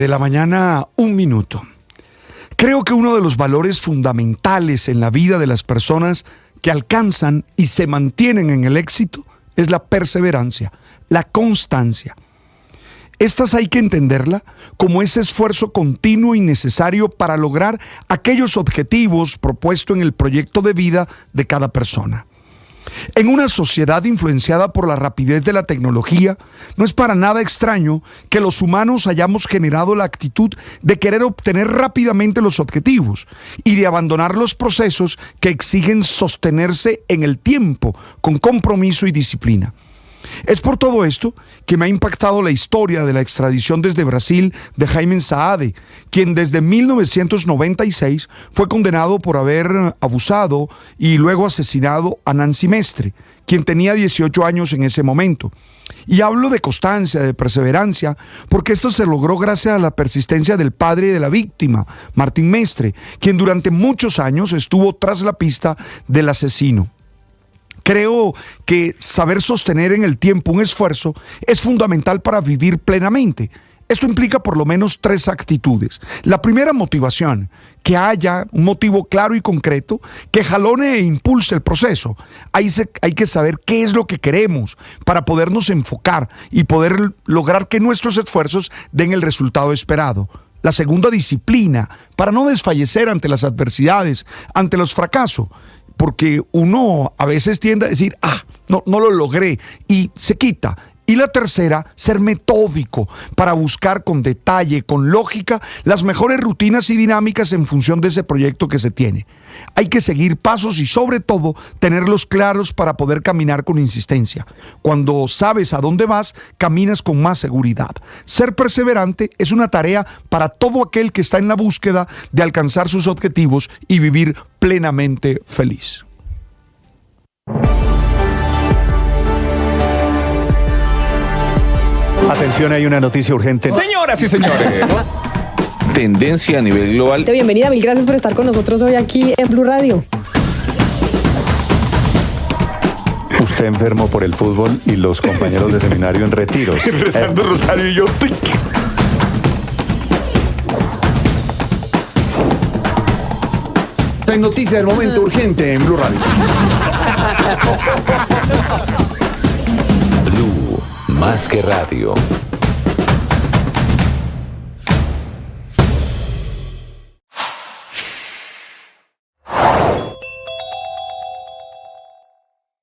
De la mañana, 1 minuto. Creo que uno de los valores fundamentales en la vida de las personas que alcanzan y se mantienen en el éxito es la perseverancia, la constancia. Estas hay que entenderla como ese esfuerzo continuo y necesario para lograr aquellos objetivos propuestos en el proyecto de vida de cada persona. En una sociedad influenciada por la rapidez de la tecnología, no es para nada extraño que los humanos hayamos generado la actitud de querer obtener rápidamente los objetivos y de abandonar los procesos que exigen sostenerse en el tiempo con compromiso y disciplina. Es por todo esto que me ha impactado la historia de la extradición desde Brasil de Jaime Saade, quien desde 1996 fue condenado por haber abusado y luego asesinado a Nancy Mestre, quien tenía 18 años en ese momento. Y hablo de constancia, de perseverancia, porque esto se logró gracias a la persistencia del padre de la víctima, Martín Mestre, quien durante muchos años estuvo tras la pista del asesino. Creo que saber sostener en el tiempo un esfuerzo es fundamental para vivir plenamente. Esto implica por lo menos 3 actitudes. La primera, motivación, que haya un motivo claro y concreto que jalone e impulse el proceso. Hay que saber qué es lo que queremos para podernos enfocar y poder lograr que nuestros esfuerzos den el resultado esperado. La segunda, disciplina, para no desfallecer ante las adversidades, ante los fracasos. Porque uno a veces tiende a decir, no lo logré, y se quita. Y la tercera, ser metódico para buscar con detalle, con lógica, las mejores rutinas y dinámicas en función de ese proyecto que se tiene. Hay que seguir pasos y sobre todo tenerlos claros para poder caminar con insistencia. Cuando sabes a dónde vas, caminas con más seguridad. Ser perseverante es una tarea para todo aquel que está en la búsqueda de alcanzar sus objetivos y vivir plenamente feliz. Atención, hay una noticia urgente. Señoras y señores. Tendencia a nivel global. Bienvenida, mil gracias por estar con nosotros hoy aquí en Blue Radio. Usted enfermo por el fútbol y los compañeros de seminario en retiros. Rezando rosario y yo... Esta es noticia del momento urgente en Blue Radio. Blue, más que radio.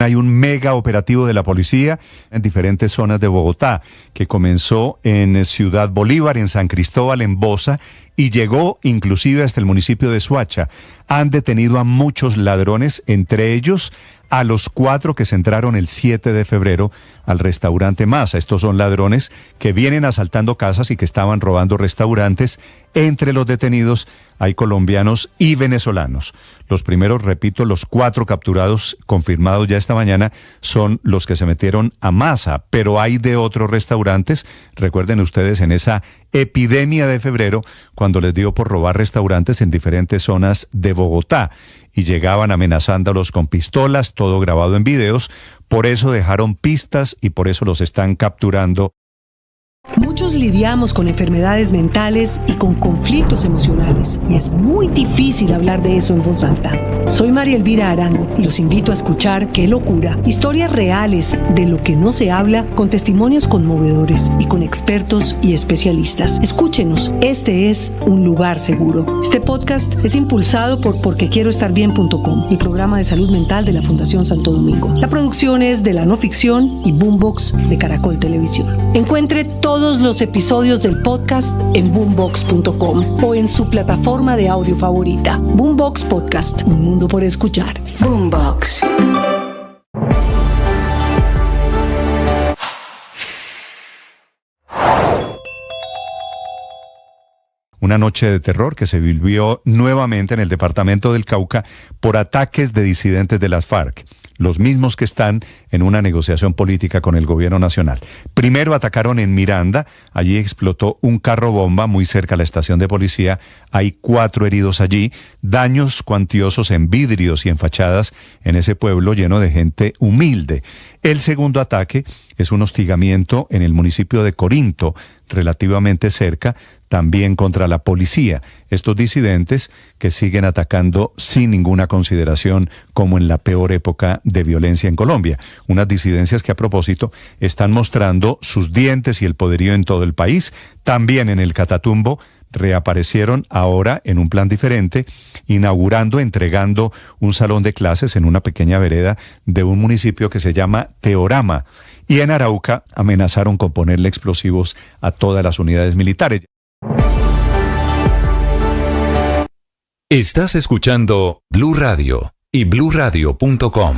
Hay un mega operativo de la policía en diferentes zonas de Bogotá, que comenzó en Ciudad Bolívar, en San Cristóbal, en Bosa, y llegó inclusive hasta el municipio de Soacha. Han detenido a muchos ladrones, entre ellos a los 4 que se entraron el 7 de febrero al restaurante Masa. Estos son ladrones que vienen asaltando casas y que estaban robando restaurantes. Entre los detenidos hay colombianos y venezolanos. Los primeros, repito, los 4 capturados, confirmados ya esta mañana, son los que se metieron a Masa, pero hay de otros restaurantes. Recuerden ustedes en esa epidemia de febrero, cuando les dio por robar restaurantes en diferentes zonas de Bogotá y llegaban amenazándolos con pistolas, todo grabado en videos. Por eso dejaron pistas y por eso los están capturando. Muchos lidiamos con enfermedades mentales y con conflictos emocionales, y es muy difícil hablar de eso en voz alta. Soy María Elvira Arango y los invito a escuchar Qué Locura, historias reales de lo que no se habla, con testimonios conmovedores y con expertos y especialistas. Escúchenos, este es un lugar seguro. Este podcast es impulsado por porquequieroestarbien.com, el programa de salud mental de la Fundación Santo Domingo. La producción es de La No Ficción y Boombox de Caracol Televisión. Encuentre todos los episodios del podcast en boombox.com o en su plataforma de audio favorita. Boombox Podcast, un mundo por escuchar. Boombox. Una noche de terror que se vivió nuevamente en el departamento del Cauca por ataques de disidentes de las FARC, los mismos que están en una negociación política con el gobierno nacional. Primero atacaron en Miranda, allí explotó un carro bomba muy cerca a la estación de policía, hay 4 heridos allí, daños cuantiosos en vidrios y en fachadas en ese pueblo lleno de gente humilde. El segundo ataque es un hostigamiento en el municipio de Corinto, relativamente cerca, también contra la policía. Estos disidentes que siguen atacando sin ninguna consideración, como en la peor época de violencia en Colombia. Unas disidencias que, a propósito, están mostrando sus dientes y el poderío en todo el país. También en el Catatumbo reaparecieron ahora en un plan diferente, inaugurando, entregando un salón de clases en una pequeña vereda de un municipio que se llama Teorama. Y en Arauca amenazaron con ponerle explosivos a todas las unidades militares. Estás escuchando Blue Radio y bluradio.com.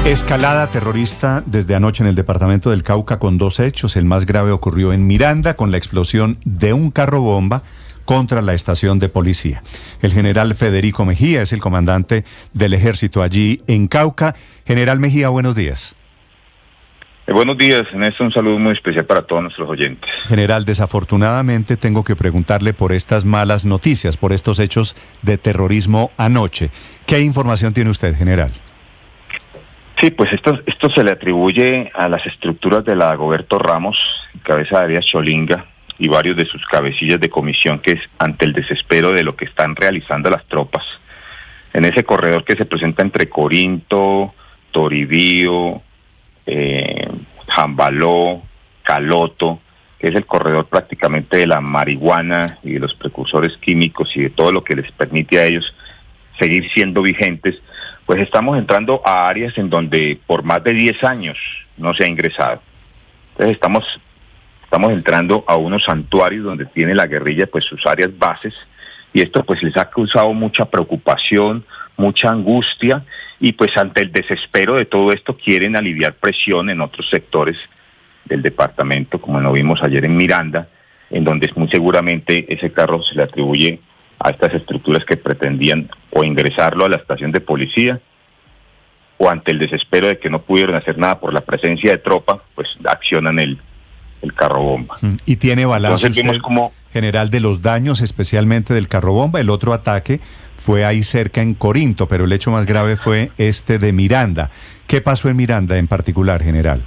Escalada terrorista desde anoche en el departamento del Cauca con 2 hechos. El más grave ocurrió en Miranda con la explosión de un carro bomba contra la estación de policía. El general Federico Mejía es el comandante del ejército allí en Cauca. General Mejía, buenos días. Buenos días, Néstor, un saludo muy especial para todos nuestros oyentes. General, desafortunadamente tengo que preguntarle por estas malas noticias, por estos hechos de terrorismo anoche. ¿Qué información tiene usted, general? Sí, pues esto se le atribuye a las estructuras de la Dagoberto Ramos, cabeza de Arias Cholinga, y varios de sus cabecillas de comisión, que es ante el desespero de lo que están realizando las tropas. En ese corredor que se presenta entre Corinto, Toribío, Jambaló, Caloto, que es el corredor prácticamente de la marihuana y de los precursores químicos y de todo lo que les permite a ellos seguir siendo vigentes, pues estamos entrando a áreas en donde por más de 10 años no se ha ingresado. Entonces estamos entrando a unos santuarios donde tiene la guerrilla pues sus áreas bases, y esto pues les ha causado mucha preocupación, mucha angustia, y pues ante el desespero de todo esto quieren aliviar presión en otros sectores del departamento, como lo vimos ayer en Miranda, en donde muy seguramente ese carro se le atribuye a estas estructuras que pretendían o ingresarlo a la estación de policía, o ante el desespero de que no pudieron hacer nada por la presencia de tropa, pues accionan el carro bomba. ¿Y tiene balance Entonces vimos como general de los daños, especialmente del carro bomba? El otro ataque fue ahí cerca en Corinto, pero el hecho más grave fue este de Miranda. ¿Qué pasó en Miranda en particular, general?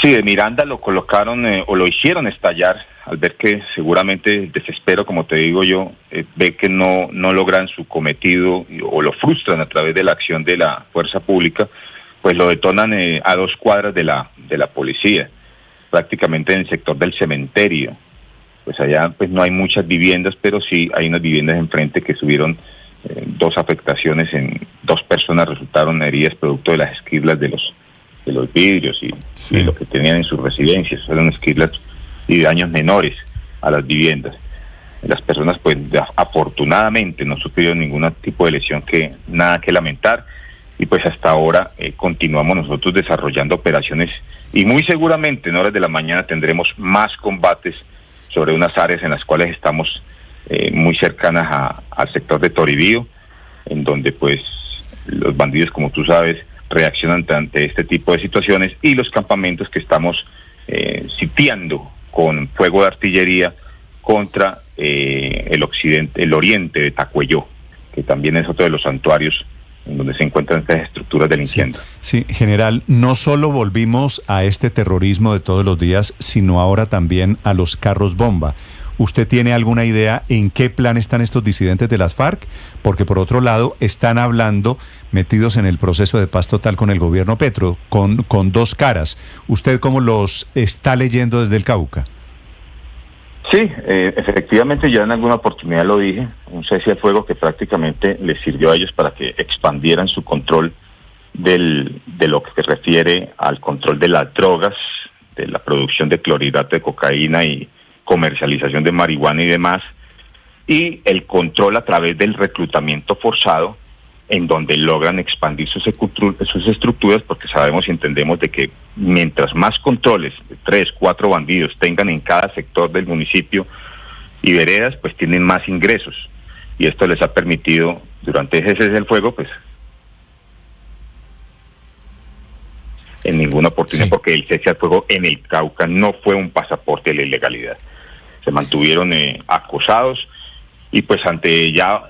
Sí, de Miranda lo colocaron o lo hicieron estallar al ver que seguramente el desespero, como te digo yo, ve que no logran su cometido o lo frustran a través de la acción de la fuerza pública, pues lo detonan a 2 cuadras de la policía, prácticamente en el sector del cementerio. Pues allá pues no hay muchas viviendas, pero sí hay unas viviendas enfrente que tuvieron 2 afectaciones, 2 personas resultaron heridas producto de las esquirlas de los vidrios y lo que tenían en sus residencias. Fueron esquirlas y daños menores a las viviendas. Las personas pues afortunadamente no sufrieron ningún tipo de lesión, nada que lamentar, y pues hasta ahora continuamos nosotros desarrollando operaciones, y muy seguramente en horas de la mañana tendremos más combates sobre unas áreas en las cuales estamos muy cercanas al sector de Toribío, en donde pues los bandidos, como tú sabes, reaccionan ante este tipo de situaciones, y los campamentos que estamos sitiando con fuego de artillería contra el oriente de Tacuelló, que también es otro de los santuarios en donde se encuentran estas estructuras del incendio. Sí, general, no solo volvimos a este terrorismo de todos los días, sino ahora también a los carros bomba. ¿Usted tiene alguna idea en qué plan están estos disidentes de las FARC? Porque por otro lado están hablando, metidos en el proceso de paz total con el gobierno Petro, con 2 caras. ¿Usted cómo los está leyendo desde el Cauca? Sí, efectivamente ya en alguna oportunidad lo dije, un cese al fuego que prácticamente les sirvió a ellos para que expandieran su control de lo que se refiere al control de las drogas, de la producción de clorhidrato de cocaína y comercialización de marihuana y demás, y el control a través del reclutamiento forzado, en donde logran expandir sus estructuras, porque sabemos y entendemos de que mientras más controles, 3, 4 bandidos tengan en cada sector del municipio y veredas, pues tienen más ingresos, y esto les ha permitido durante ese cese del fuego, pues en ninguna oportunidad, porque el cese al fuego en el Cauca no fue un pasaporte de la ilegalidad, se mantuvieron acosados. Y pues ante ya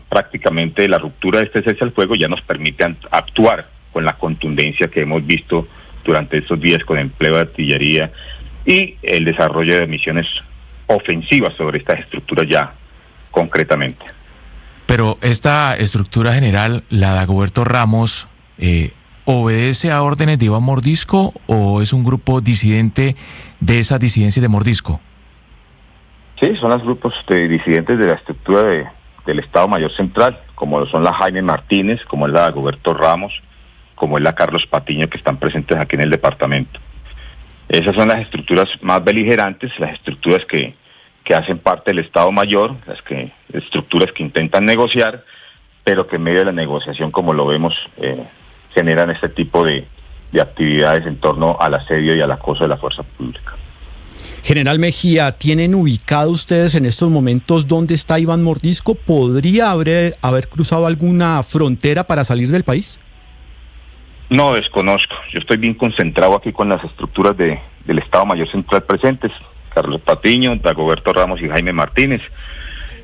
prácticamente la ruptura de este cese al fuego ya nos permite actuar con la contundencia que hemos visto durante estos días con empleo de artillería, y el desarrollo de misiones ofensivas sobre estas estructuras ya concretamente. Pero esta estructura general, la de Dagoberto Ramos, ¿obedece a órdenes de Iván Mordisco o es un grupo disidente de esas disidencias de Mordisco? Sí, son los grupos de disidentes de la estructura del Estado Mayor Central, como lo son la Jaime Martínez, como es la Dagoberto Ramos, como es la Carlos Patiño, que están presentes aquí en el departamento. Esas son las estructuras más beligerantes, las estructuras que hacen parte del Estado Mayor, estructuras que intentan negociar, pero que en medio de la negociación, como lo vemos, generan este tipo de actividades en torno al asedio y al acoso de la fuerza pública. General Mejía, ¿tienen ubicado ustedes en estos momentos dónde está Iván Mordisco? ¿Podría haber cruzado alguna frontera para salir del país? No, desconozco. Yo estoy bien concentrado aquí con las estructuras del Estado Mayor Central presentes, Carlos Patiño, Dagoberto Ramos y Jaime Martínez,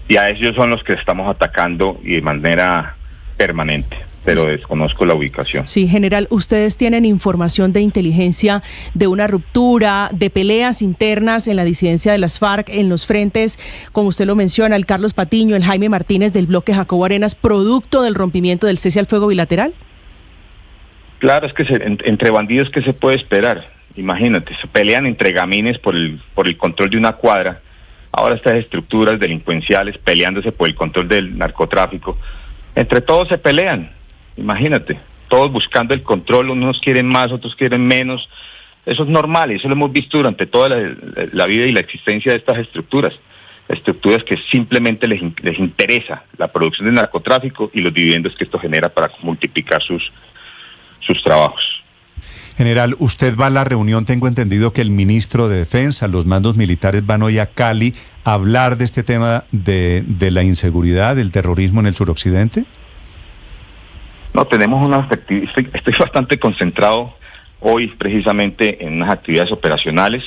y a ellos son los que estamos atacando y de manera permanente, pero desconozco la ubicación. Sí, general, ¿ustedes tienen información de inteligencia de una ruptura, de peleas internas en la disidencia de las FARC, en los frentes, como usted lo menciona, el Carlos Patiño, el Jaime Martínez del bloque Jacobo Arenas, producto del rompimiento del cese al fuego bilateral? Claro, es que entre bandidos, ¿qué se puede esperar? Imagínate, se pelean entre gamines por el control de una cuadra. Ahora estas estructuras delincuenciales peleándose por el control del narcotráfico. Entre todos se pelean, imagínate, todos buscando el control, unos quieren más, otros quieren menos. Eso es normal y eso lo hemos visto durante toda la vida y la existencia de estas estructuras que simplemente les interesa la producción del narcotráfico y los dividendos que esto genera para multiplicar sus trabajos. General, usted va a la reunión, tengo entendido que el ministro de Defensa, los mandos militares van hoy a Cali a hablar de este tema de la inseguridad, del terrorismo en el suroccidente. No, tenemos estoy bastante concentrado hoy precisamente en unas actividades operacionales.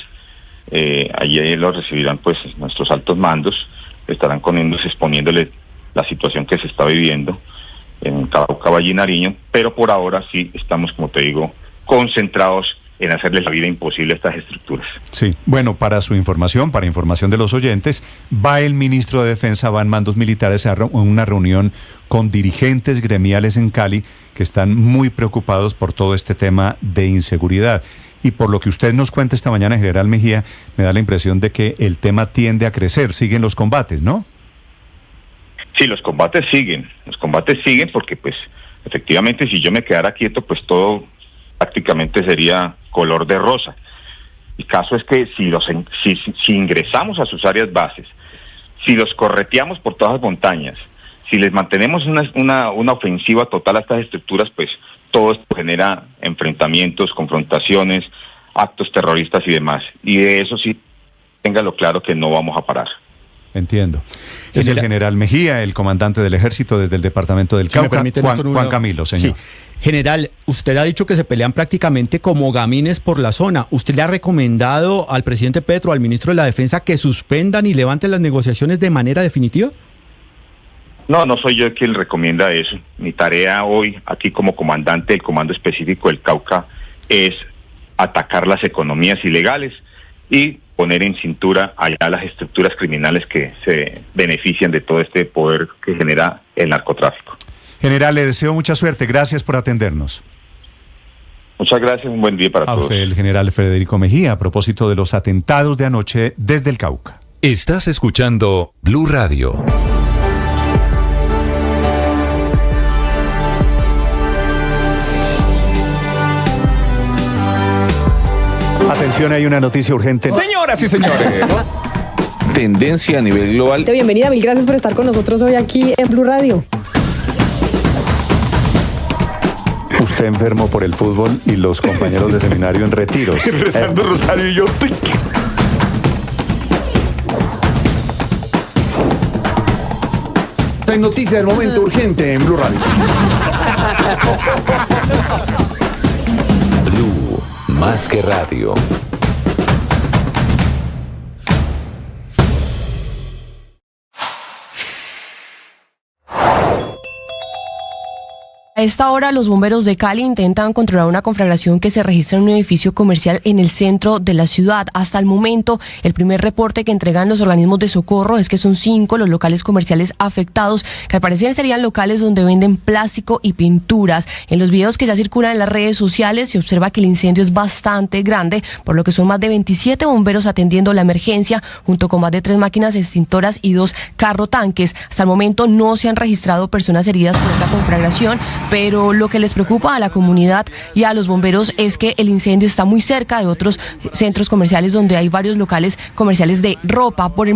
Ayer lo recibirán pues nuestros altos mandos, estarán con ellos exponiéndole la situación que se está viviendo en Cauca, Valle y Nariño, pero por ahora sí estamos, como te digo, concentrados en hacerles la vida imposible a estas estructuras. Sí, bueno, para su información, para información de los oyentes, va el ministro de Defensa, van mandos militares a una reunión con dirigentes gremiales en Cali que están muy preocupados por todo este tema de inseguridad. Y por lo que usted nos cuenta esta mañana, general Mejía, me da la impresión de que el tema tiende a crecer, siguen los combates, ¿no? Sí, los combates siguen porque pues efectivamente si yo me quedara quieto pues todo prácticamente sería color de rosa. El caso es que si ingresamos a sus áreas bases, si los correteamos por todas las montañas, si les mantenemos una ofensiva total a estas estructuras, pues todo esto genera enfrentamientos, confrontaciones, actos terroristas y demás. Y de eso sí, téngalo claro que no vamos a parar. Entiendo. Es el general Mejía, el comandante del ejército desde el departamento del Cauca, Juan Camilo, señor. Sí. General, usted ha dicho que se pelean prácticamente como gamines por la zona. ¿Usted le ha recomendado al presidente Petro, al ministro de la Defensa, que suspendan y levanten las negociaciones de manera definitiva? No soy yo quien recomienda eso. Mi tarea hoy, aquí como comandante del Comando Específico del Cauca, es atacar las economías ilegales y poner en cintura allá las estructuras criminales que se benefician de todo este poder que genera el narcotráfico. General, le deseo mucha suerte. Gracias por atendernos. Muchas gracias, un buen día para todos. A usted, el general Federico Mejía, a propósito de los atentados de anoche desde el Cauca. Estás escuchando Blue Radio. Atención, hay una noticia urgente. Señoras y señores. Tendencia a nivel global. Bienvenida, mil gracias por estar con nosotros hoy aquí en Blue Radio. Usted enfermo por el fútbol y los compañeros de seminario en retiros. Rezando rosario y yo. En noticia del momento urgente en Blue Radio. Blue, más que radio. A esta hora, los bomberos de Cali intentan controlar una conflagración que se registra en un edificio comercial en el centro de la ciudad. Hasta el momento, el primer reporte que entregan los organismos de socorro es que son 5 los locales comerciales afectados, que al parecer serían locales donde venden plástico y pinturas. En los videos que ya circulan en las redes sociales se observa que el incendio es bastante grande, por lo que son más de 27 bomberos atendiendo la emergencia, junto con más de 3 máquinas extintoras y 2 carro tanques. Hasta el momento no se han registrado personas heridas por esta conflagración, pero lo que les preocupa a la comunidad y a los bomberos es que el incendio está muy cerca de otros centros comerciales donde hay varios locales comerciales de ropa. Por el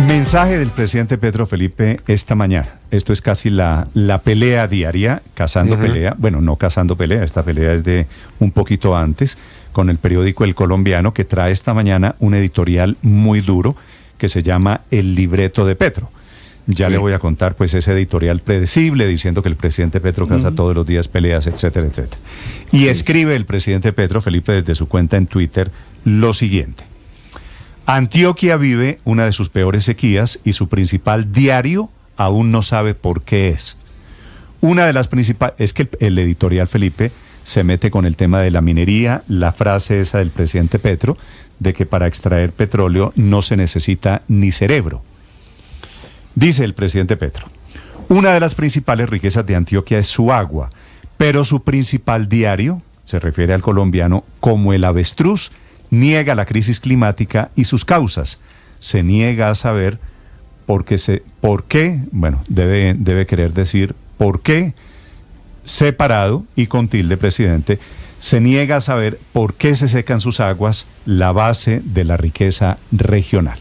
Mensaje del presidente Petro, Felipe, esta mañana. Esto es casi la pelea diaria, cazando pelea. Bueno, no cazando pelea, esta pelea es de un poquito antes, con el periódico El Colombiano, que trae esta mañana un editorial muy duro que se llama El libreto de Petro. Ya le voy a contar pues ese editorial predecible diciendo que el presidente Petro caza todos los días peleas, etcétera, etcétera. Y escribe el presidente Petro, Felipe, desde su cuenta en Twitter, lo siguiente: Antioquia vive una de sus peores sequías y su principal diario aún no sabe por qué es. Una de las principales, es que el editorial, Felipe, se mete con el tema de la minería, la frase esa del presidente Petro, de que para extraer petróleo no se necesita ni cerebro. Dice el presidente Petro: una de las principales riquezas de Antioquia es su agua, pero su principal diario, se refiere al Colombiano, como el avestruz, niega la crisis climática y sus causas. Se niega a saber por qué, bueno, debe querer decir por qué, separado y con tilde, presidente, se niega a saber por qué se secan sus aguas, la base de la riqueza regional.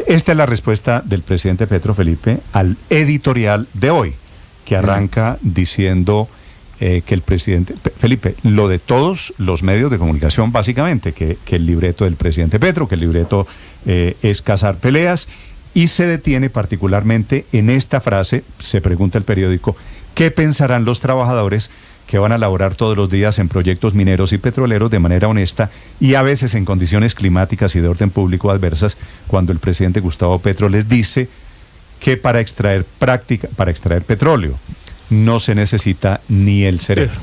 Esta es la respuesta del presidente Petro, Felipe, al editorial de hoy, que arranca diciendo que el presidente, Felipe, lo de todos los medios de comunicación básicamente, que el libreto del presidente Petro, que el libreto es cazar peleas, y se detiene particularmente en esta frase. Se pregunta el periódico: ¿qué pensarán los trabajadores que van a laborar todos los días en proyectos mineros y petroleros de manera honesta y a veces en condiciones climáticas y de orden público adversas, cuando el presidente Gustavo Petro les dice que para extraer petróleo no se necesita ni el cerebro?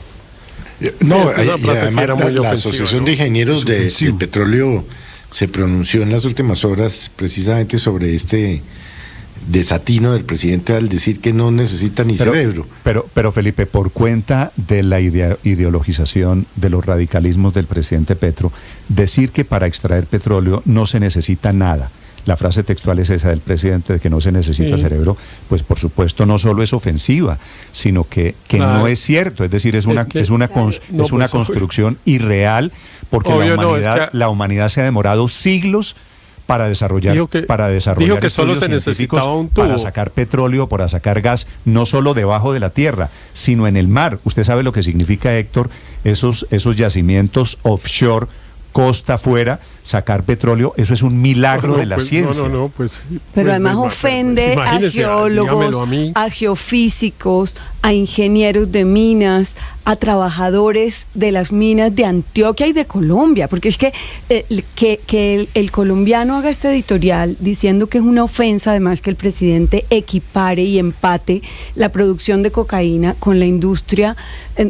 No, además la Asociación de Ingenieros del Petróleo se pronunció en las últimas horas precisamente sobre este desatino del presidente al decir que no necesita ni cerebro. Pero Felipe, por cuenta de la ideologización de los radicalismos del presidente Petro, decir que para extraer petróleo no se necesita nada. La frase textual es esa del presidente, de que no se necesita cerebro, pues por supuesto no solo es ofensiva, sino que no es cierto. Es decir, es una construcción irreal, porque la humanidad se ha demorado siglos para desarrollar dijo que solo se necesitaba un tubo para sacar petróleo, para sacar gas, no solo debajo de la tierra, sino en el mar. Usted sabe lo que significa, Héctor, esos yacimientos offshore, costa afuera, sacar petróleo. Eso es un milagro de la ciencia. Pero además ofende a geólogos, a geofísicos, a ingenieros de minas, a trabajadores de las minas de Antioquia y de Colombia, porque es que el colombiano haga este editorial diciendo que es una ofensa, además, que el presidente equipare y empate la producción de cocaína con la industria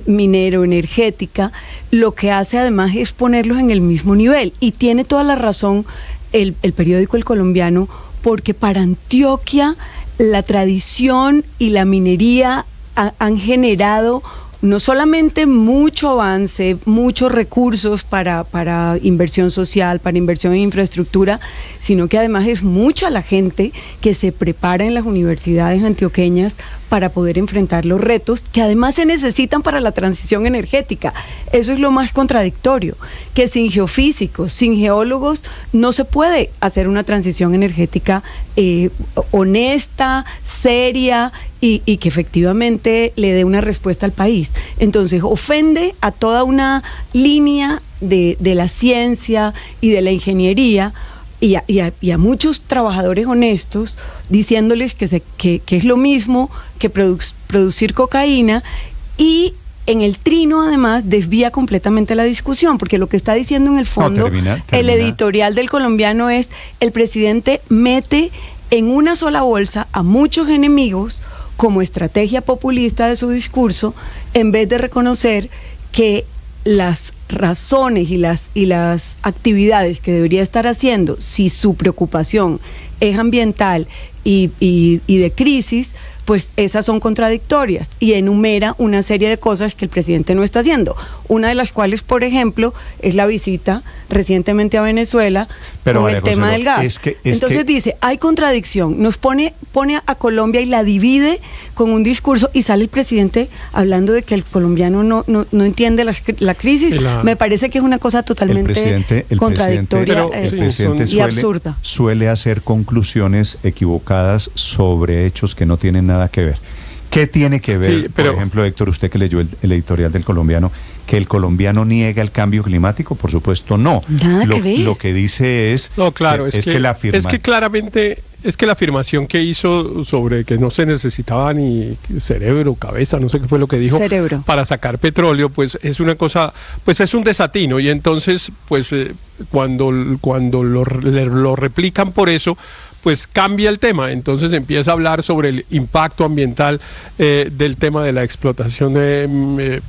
minero-energética, lo que hace además es ponerlos en el mismo nivel. Y tiene toda la razón el periódico El Colombiano, porque para Antioquia la tradición y la minería han generado no solamente mucho avance, muchos recursos para inversión social, para inversión en infraestructura, sino que además es mucha la gente que se prepara en las universidades antioqueñas para poder enfrentar los retos que además se necesitan para la transición energética. Eso es lo más contradictorio, que sin geofísicos, sin geólogos, no se puede hacer una transición energética honesta, seria y que efectivamente le dé una respuesta al país. Entonces ofende a toda una línea de la ciencia y de la ingeniería, y a muchos trabajadores honestos, diciéndoles que es lo mismo que producir cocaína, y en el trino además desvía completamente la discusión, porque lo que está diciendo en el fondo el editorial del Colombiano es: el presidente mete en una sola bolsa a muchos enemigos como estrategia populista de su discurso, en vez de reconocer que las razones y las actividades que debería estar haciendo, si su preocupación es ambiental y de crisis, pues esas son contradictorias y enumera una serie de cosas que el presidente no está haciendo. Una de las cuales, por ejemplo, es la visita recientemente a Venezuela con el tema del gas. Entonces dice, hay contradicción, nos pone a Colombia y la divide con un discurso y sale el presidente hablando de que el colombiano no entiende la crisis. Me parece que es una cosa totalmente contradictoria y absurda. Suele hacer conclusiones equivocadas sobre hechos que no tienen nada que ver. ¿Qué tiene que ver, por ejemplo, Héctor, usted que leyó el editorial del Colombiano, que el colombiano niega el cambio climático? Por supuesto, no. Nada que ver. Lo que dice es... No, claro, es que claramente... Es que la afirmación que hizo sobre que no se necesitaba ni cerebro, cabeza, no sé qué fue lo que dijo, para sacar petróleo, pues es una cosa, pues es un desatino. Y entonces, pues cuando lo replican por eso, pues cambia el tema. Entonces empieza a hablar sobre el impacto ambiental del tema de la explotación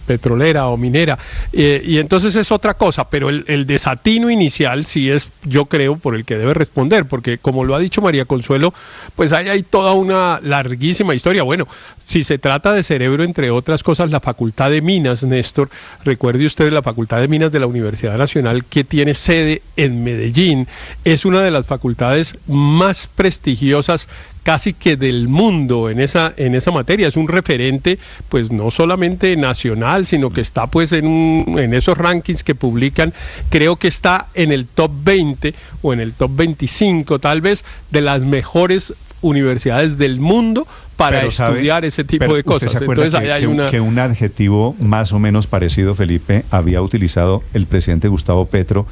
petrolera o minera. Y entonces es otra cosa, pero el desatino inicial sí es, yo creo, por el que debe responder, porque como lo ha dicho María Consuelo, pues ahí hay toda una larguísima historia. Bueno, si se trata de cerebro, entre otras cosas, la Facultad de Minas, Néstor, recuerde usted, la Facultad de Minas de la Universidad Nacional, que tiene sede en Medellín, es una de las facultades más prestigiosas casi que del mundo en esa materia. Es un referente, pues no solamente nacional, sino que está pues en esos rankings que publican. Creo que está en el top 20 o en el top 25 tal vez de las mejores universidades del mundo para estudiar ese tipo de cosas. ¿Usted se acuerda que un adjetivo más o menos parecido, Felipe, había utilizado el presidente Gustavo Petro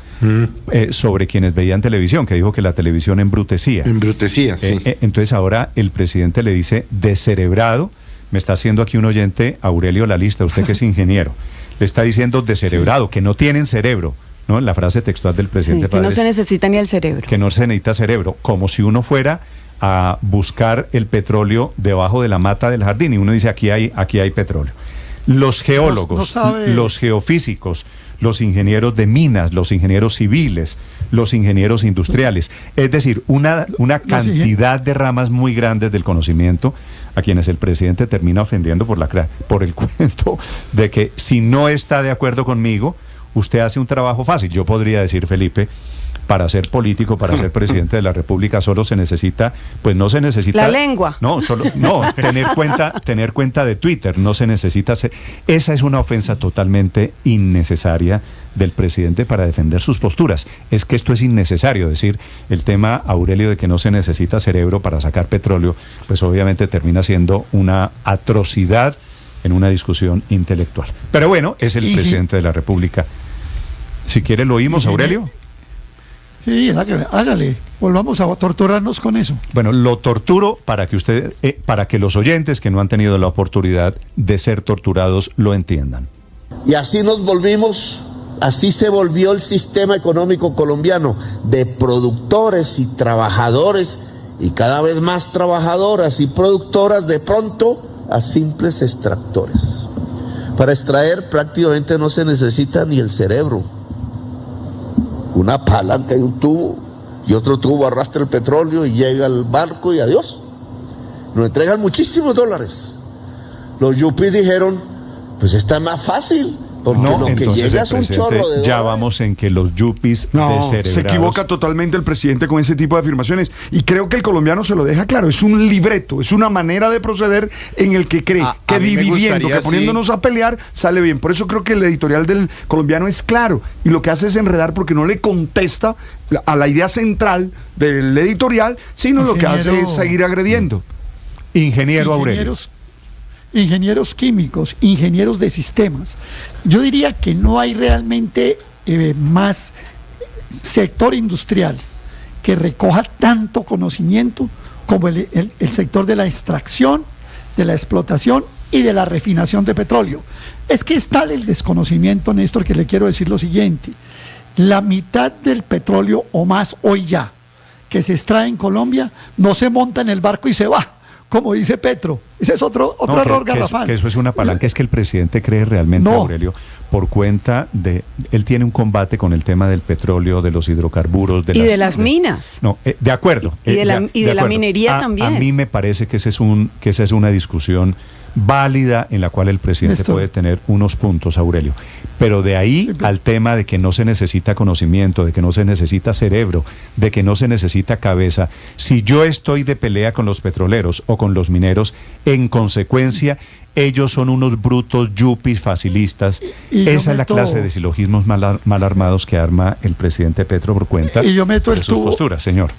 sobre quienes veían televisión, que dijo que la televisión embrutecía? Embrutecía, sí. Entonces ahora el presidente le dice descerebrado. Me está haciendo aquí un oyente, Aurelio Lalista, usted que es ingeniero, le está diciendo descerebrado, que no tienen cerebro, ¿no? La frase textual del presidente. Que no se necesita ni el cerebro. Que no se necesita cerebro, como si uno fuera a buscar el petróleo debajo de la mata del jardín y uno dice aquí hay petróleo. Los geólogos, los geofísicos, los ingenieros de minas, los ingenieros civiles, los ingenieros industriales, es decir, una cantidad de ramas muy grandes del conocimiento a quienes el presidente termina ofendiendo por el cuento de que si no está de acuerdo conmigo, usted hace un trabajo fácil. Yo podría decir, Felipe, para ser político, para ser presidente de la República, solo se necesita, pues no se necesita... La lengua. No, tener cuenta de Twitter, no se necesita hacer... Esa es una ofensa totalmente innecesaria del presidente para defender sus posturas. Es que esto es innecesario, decir el tema, Aurelio, de que no se necesita cerebro para sacar petróleo, pues obviamente termina siendo una atrocidad en una discusión intelectual. Pero bueno, es el presidente de la República. Si quiere lo oímos, Aurelio. Sí, hágale, volvamos a torturarnos con eso. Bueno, lo torturo para que los oyentes que no han tenido la oportunidad de ser torturados lo entiendan. Y así así se volvió el sistema económico colombiano, de productores y trabajadores, y cada vez más trabajadoras y productoras, de pronto a simples extractores. Para extraer prácticamente no se necesita ni el cerebro. Una palanca y un tubo, y otro tubo arrastra el petróleo y llega al barco y adiós. Nos entregan muchísimos dólares. Los yuppies dijeron, pues está más fácil, porque lo que llega es un chorro de dólares. Ya vamos en que los yuppies descerebrados... Se equivoca totalmente el presidente con ese tipo de afirmaciones, y creo que el colombiano se lo deja claro. Es un libreto, es una manera de proceder en el que cree que dividiendo, que poniéndonos a pelear sale bien. Por eso creo que el editorial del colombiano es claro, y lo que hace es enredar porque no le contesta a la idea central del editorial, sino lo que hace es seguir agrediendo. Ingeniero Aurelio. Ingenieros químicos, ingenieros de sistemas. Yo diría que no hay realmente más sector industrial que recoja tanto conocimiento como el sector de la extracción, de la explotación y de la refinación de petróleo. Es que es tal el desconocimiento, Néstor, que le quiero decir lo siguiente: la mitad del petróleo o más hoy ya que se extrae en Colombia no se monta en el barco y se va, como dice Petro. Ese es otro error garrafal. Que eso es una palanca. Es que el presidente cree realmente, Aurelio, por cuenta de... Él tiene un combate con el tema del petróleo, de los hidrocarburos... de las minas. No, de acuerdo. Y de la minería también. A mí me parece que esa es una discusión válida en la cual el presidente puede tener unos puntos, Aurelio. Pero de ahí al tema de que no se necesita conocimiento, de que no se necesita cerebro, de que no se necesita cabeza, si yo estoy de pelea con los petroleros o con los mineros, en consecuencia, ellos son unos brutos yuppies facilistas. Esa es la clase de silogismos mal armados que arma el presidente Petro por cuenta de sus posturas, señor.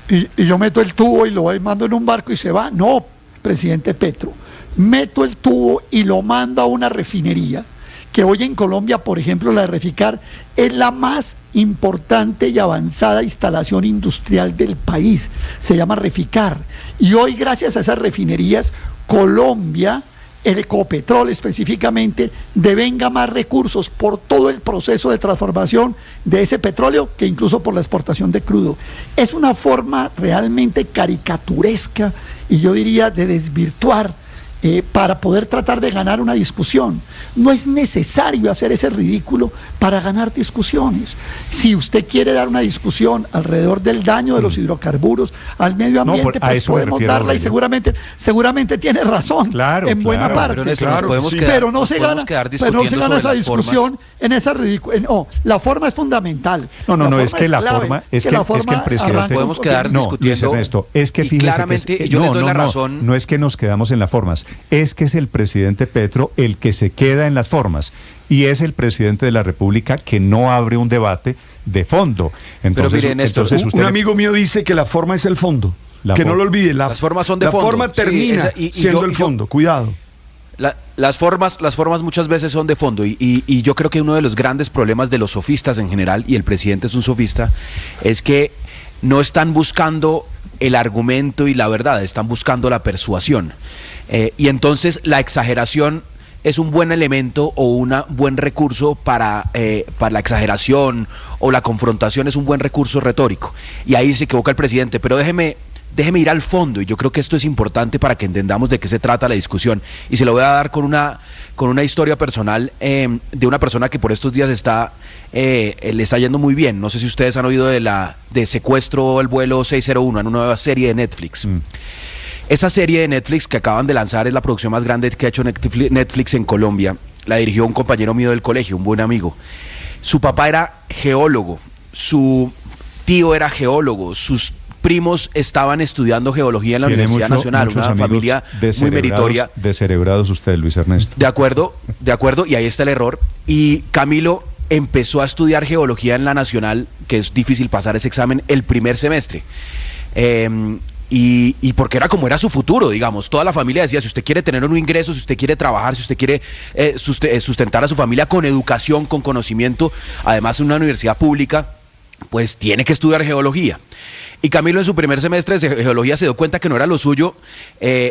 Y yo meto el tubo y lo mando en un barco y se va. No, presidente Petro. Meto el tubo y lo mando a una refinería, que hoy en Colombia, por ejemplo, la de Reficar, es la más importante y avanzada instalación industrial del país. Se llama Reficar. Y hoy, gracias a esas refinerías, Colombia, el Ecopetrol específicamente, devenga más recursos por todo el proceso de transformación de ese petróleo que incluso por la exportación de crudo. Es una forma realmente caricaturesca y yo diría de desvirtuar para poder tratar de ganar una discusión. No es necesario hacer ese ridículo para ganar discusiones. Si usted quiere dar una discusión alrededor del daño de los hidrocarburos al medio ambiente, pues podemos darla y seguramente tiene razón en buena parte. Pero no se gana esa discusión en esa ridícula. No, la forma es fundamental. No, es que la forma es que el presidente podemos quedar discutiendo. Ernesto, es que fíjese claramente yo les doy la razón. No es que nos quedamos en las formas. Es que es el presidente Petro el que se queda en las formas y es el presidente de la República que no abre un debate de fondo. Entonces, pero mire, Néstor, un amigo mío dice que la forma es el fondo. Que no lo olvide. Las formas son de fondo. La forma termina siendo el fondo. Cuidado. Las formas muchas veces son de fondo y yo creo que uno de los grandes problemas de los sofistas en general, y el presidente es un sofista, es que no están buscando el argumento y la verdad, están buscando la persuasión. Y entonces la exageración es un buen elemento o un buen recurso para la exageración, o la confrontación es un buen recurso retórico. Y ahí se equivoca el presidente, pero déjeme ir al fondo, y yo creo que esto es importante para que entendamos de qué se trata la discusión. Y se lo voy a dar con una historia personal de una persona que por estos días le está yendo muy bien. No sé si ustedes han oído de Secuestro el vuelo 601, en una nueva serie de Netflix. Esa serie de Netflix que acaban de lanzar es la producción más grande que ha hecho Netflix en Colombia. La dirigió un compañero mío del colegio, un buen amigo. Su papá era geólogo, su tío era geólogo, sus primos estaban estudiando geología en la Universidad Nacional, una familia muy meritoria. Descerebrados ustedes, Luis Ernesto. De acuerdo, y ahí está el error. Y Camilo empezó a estudiar geología en la Nacional, que es difícil pasar ese examen, el primer semestre. Y porque era su futuro, digamos. Toda la familia decía, si usted quiere tener un ingreso, si usted quiere trabajar, si usted quiere sustentar a su familia con educación, con conocimiento, además en una universidad pública, pues tiene que estudiar geología. Y Camilo en su primer semestre de geología se dio cuenta que no era lo suyo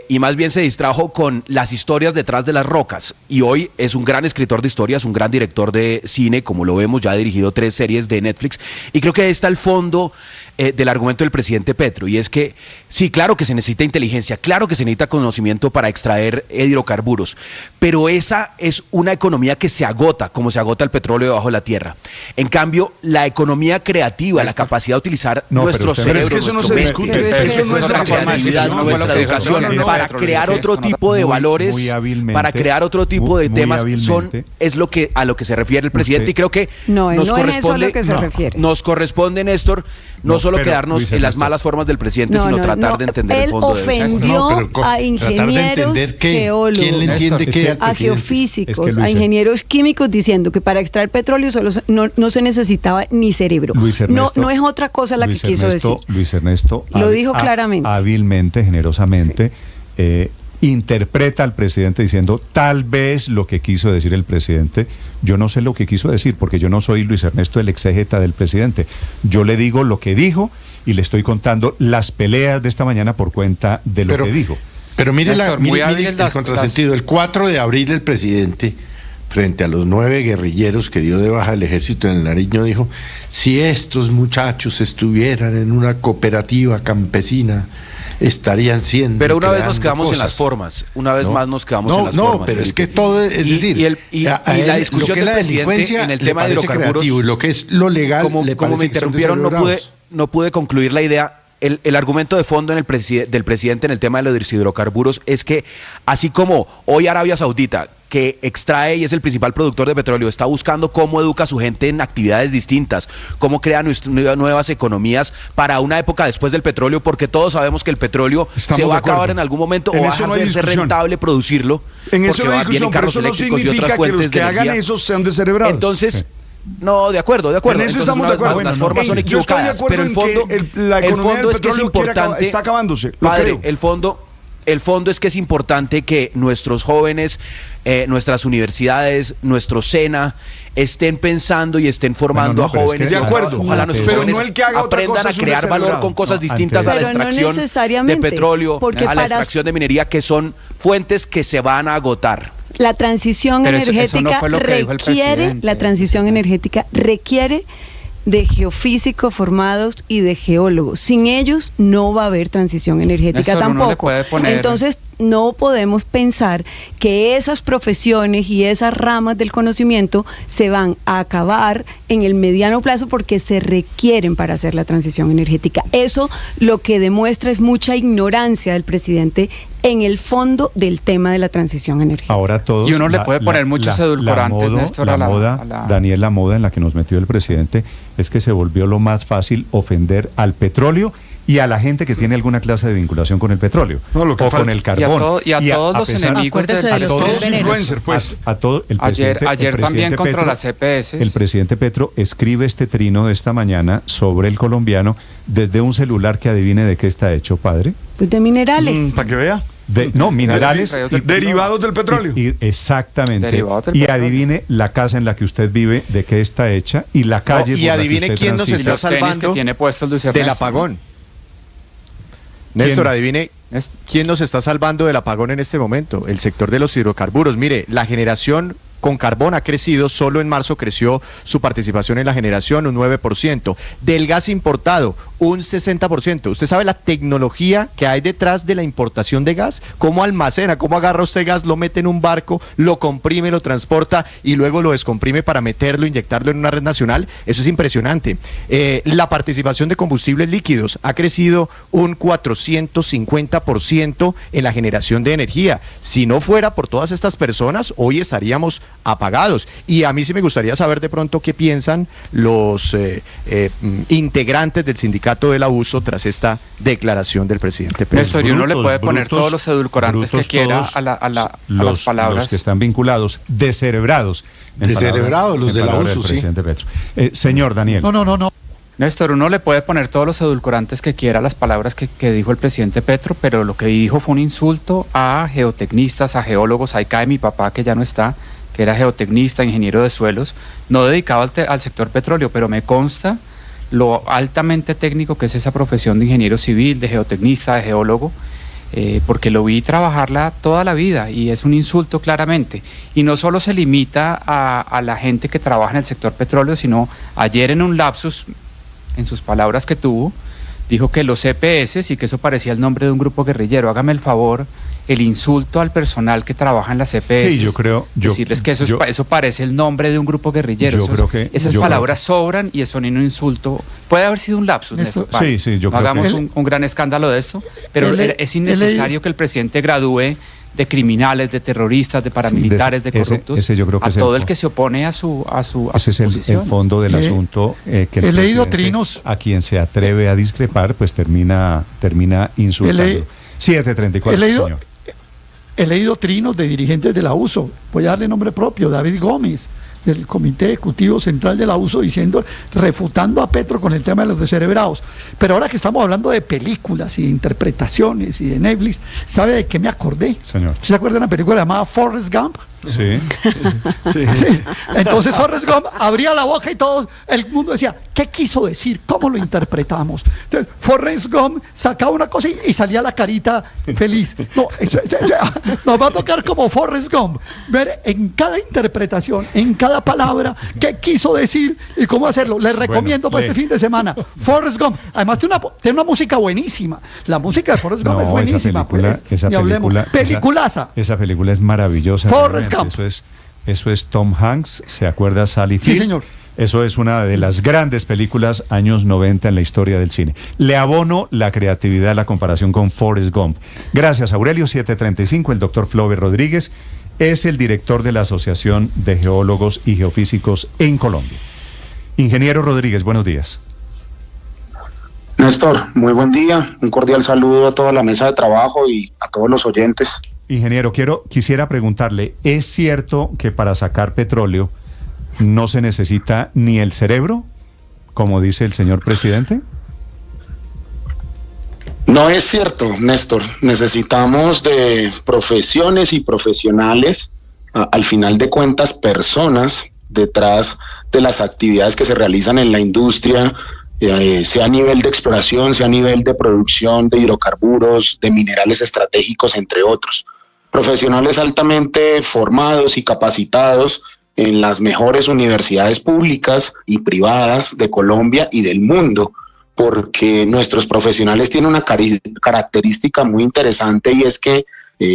y más bien se distrajo con las historias detrás de las rocas. Y hoy es un gran escritor de historias, un gran director de cine, como lo vemos, ya ha dirigido 3 series de Netflix. Y creo que ahí está el fondo del argumento del presidente Petro, y es que sí, claro que se necesita inteligencia, claro que se necesita conocimiento para extraer hidrocarburos, pero esa es una economía que se agota, como se agota el petróleo debajo de la tierra. En cambio, la economía creativa, la capacidad de utilizar nuestro cerebro, nuestra mente, nuestra creatividad, nuestra educación, para crear otro tipo de valores, para crear otro tipo de temas, es a lo que se refiere el presidente, y creo que nos corresponde, Néstor, no solo quedarnos en las malas formas del presidente, sino tratar de entender el fondo de eso. Él ofendió a ingenieros, geólogos, a geofísicos, a ingenieros químicos, diciendo que para extraer petróleo no se necesitaba ni cerebro. No es otra cosa la que quiso decir. Luis Ernesto lo dijo claramente. Hábilmente, generosamente, interpreta al presidente diciendo tal vez lo que quiso decir el presidente. Yo no sé lo que quiso decir, porque yo no soy, Luis Ernesto, el exégeta del presidente. Yo le digo lo que dijo y le estoy contando las peleas de esta mañana por cuenta de lo que dijo. Pero mire el contrasentido. El 4 de abril el presidente frente a los 9 guerrilleros que dio de baja el ejército en el Nariño, dijo: si estos muchachos estuvieran en una cooperativa campesina, estarían siendo. Pero una vez nos quedamos cosas en las formas, más nos quedamos en las formas. No, pero es que todo, es decir, la discusión del presidente en el tema de hidrocarburos, y lo que es lo legal, como me interrumpieron, no pude concluir la idea. El argumento de fondo del presidente en el tema de los hidrocarburos es que, así como hoy Arabia Saudita, que extrae y es el principal productor de petróleo, está buscando cómo educa a su gente en actividades distintas, cómo crea nuevas economías para una época después del petróleo, porque todos sabemos que el petróleo se va a acabar en algún momento, o va a hacerse rentable producirlo. En eso no hay discusión, pero eso no significa que los que hagan eso sean descerebrados. Entonces, no, de acuerdo. En eso estamos de acuerdo. Las formas son equivocadas, pero el fondo es que es importante. Está acabándose. Padre, el fondo es que es importante que nuestros jóvenes, nuestras universidades, nuestro SENA, estén pensando y estén formando a jóvenes. De acuerdo. Ojalá nuestros jóvenes aprendan a crear valor con cosas distintas a la extracción de petróleo, a la extracción de minería, que son fuentes que se van a agotar. La transición energética requiere de geofísicos formados y de geólogos. Sin ellos no va a haber transición energética tampoco. Entonces no podemos pensar que esas profesiones y esas ramas del conocimiento se van a acabar en el mediano plazo, porque se requieren para hacer la transición energética. Eso lo que demuestra es mucha ignorancia del presidente en el fondo del tema de la transición energética. Ahora todos, y uno le puede poner muchos edulcorantes, Néstor, Daniel, la moda en la que nos metió el presidente es que se volvió lo más fácil ofender al petróleo y a la gente que tiene alguna clase de vinculación con el petróleo o con el carbón. Y a todos los enemigos de los influencers, pues. Ayer también contra las CPS. El presidente Petro escribe este trino de esta mañana sobre el colombiano desde un celular que adivine de qué está hecho, padre. Pues de minerales. Para que vea. Minerales derivados del petróleo. Exactamente. Y adivine la casa en la que usted vive de qué está hecha y la calle por y adivine la que usted quién nos está salvando del apagón. Néstor, adivine quién nos está salvando del apagón en este momento. El sector de los hidrocarburos. Mire, la generación con carbón ha crecido, solo en marzo creció su participación en la generación un 9%. Del gas importado, un 60%. ¿Usted sabe la tecnología que hay detrás de la importación de gas? ¿Cómo almacena? ¿Cómo agarra usted gas, lo mete en un barco, lo comprime, lo transporta y luego lo descomprime para meterlo, inyectarlo en una red nacional? Eso es impresionante. La participación de combustibles líquidos ha crecido un 450% en la generación de energía. Si no fuera por todas estas personas, hoy estaríamos apagados. Y a mí sí me gustaría saber de pronto qué piensan los integrantes del sindicato del abuso tras esta declaración del presidente Petro. Néstor, y uno le puede poner todos los edulcorantes que quiera a las palabras. Los que están vinculados, descerebrados. Descerebrados, los del abuso, sí. Petro. Señor Daniel. No. Néstor, uno le puede poner todos los edulcorantes que quiera a las palabras que dijo el presidente Petro, pero lo que dijo fue un insulto a geotecnistas, a geólogos. Ahí cae mi papá, que ya no está, que era geotecnista, ingeniero de suelos, no dedicado al sector petróleo, pero me consta lo altamente técnico que es esa profesión de ingeniero civil, de geotecnista, de geólogo, porque lo vi trabajarla toda la vida y es un insulto claramente. Y no solo se limita a la gente que trabaja en el sector petróleo, sino ayer en un lapsus, en sus palabras que tuvo, dijo que los CPS y que eso parecía el nombre de un grupo guerrillero. Hágame el favor, el insulto al personal que trabaja en la CPS. Sí, yo creo. Decirles que eso parece el nombre de un grupo guerrillero. Esas palabras sobran y son un insulto. Puede haber sido un lapsus, Néstor. Sí, yo creo hagamos un gran escándalo de esto, pero es innecesario que el presidente gradúe de criminales, de terroristas, de paramilitares, de corruptos, ese yo creo que a todo el que se opone a su ese es el fondo del asunto, que he leído trinos a quien se atreve a discrepar, pues termina insultando. 7:34, señor. He leído trinos de dirigentes del abuso. Voy a darle nombre propio: David Gómez, del Comité Ejecutivo Central del Abuso, refutando a Petro con el tema de los descerebrados. Pero ahora que estamos hablando de películas y de interpretaciones y de Netflix, ¿sabe de qué me acordé? Señor. ¿Se acuerda de una película llamada Forrest Gump? Sí. Sí. Entonces Forrest Gump abría la boca y todo el mundo decía, ¿qué quiso decir? ¿Cómo lo interpretamos? Entonces, Forrest Gump sacaba una cosa y salía la carita feliz. No, nos va a tocar como Forrest Gump, ver en cada interpretación, en cada palabra, qué quiso decir y cómo hacerlo. Les recomiendo para este fin de semana Forrest Gump. Además tiene una música buenísima. La música de Forrest Gump es buenísima. Peliculaza. Esa película es maravillosa. Forrest Gump. Eso es Tom Hanks, ¿se acuerda Sally Field? Sí, señor. Eso es una de las grandes películas años 90 en la historia del cine. Le abono la creatividad, la comparación con Forrest Gump. Gracias, Aurelio. 735, el doctor Flover Rodríguez es el director de la Asociación de Geólogos y Geofísicos en Colombia. Ingeniero Rodríguez, buenos días. Néstor, muy buen día. Un cordial saludo a toda la mesa de trabajo y a todos los oyentes. Ingeniero, quisiera preguntarle, ¿es cierto que para sacar petróleo no se necesita ni el cerebro, como dice el señor presidente? No es cierto, Néstor. Necesitamos de profesiones y profesionales, al final de cuentas, personas detrás de las actividades que se realizan en la industria, sea a nivel de exploración, sea a nivel de producción de hidrocarburos, de minerales estratégicos, entre otros. Profesionales altamente formados y capacitados en las mejores universidades públicas y privadas de Colombia y del mundo, porque nuestros profesionales tienen una característica muy interesante y es que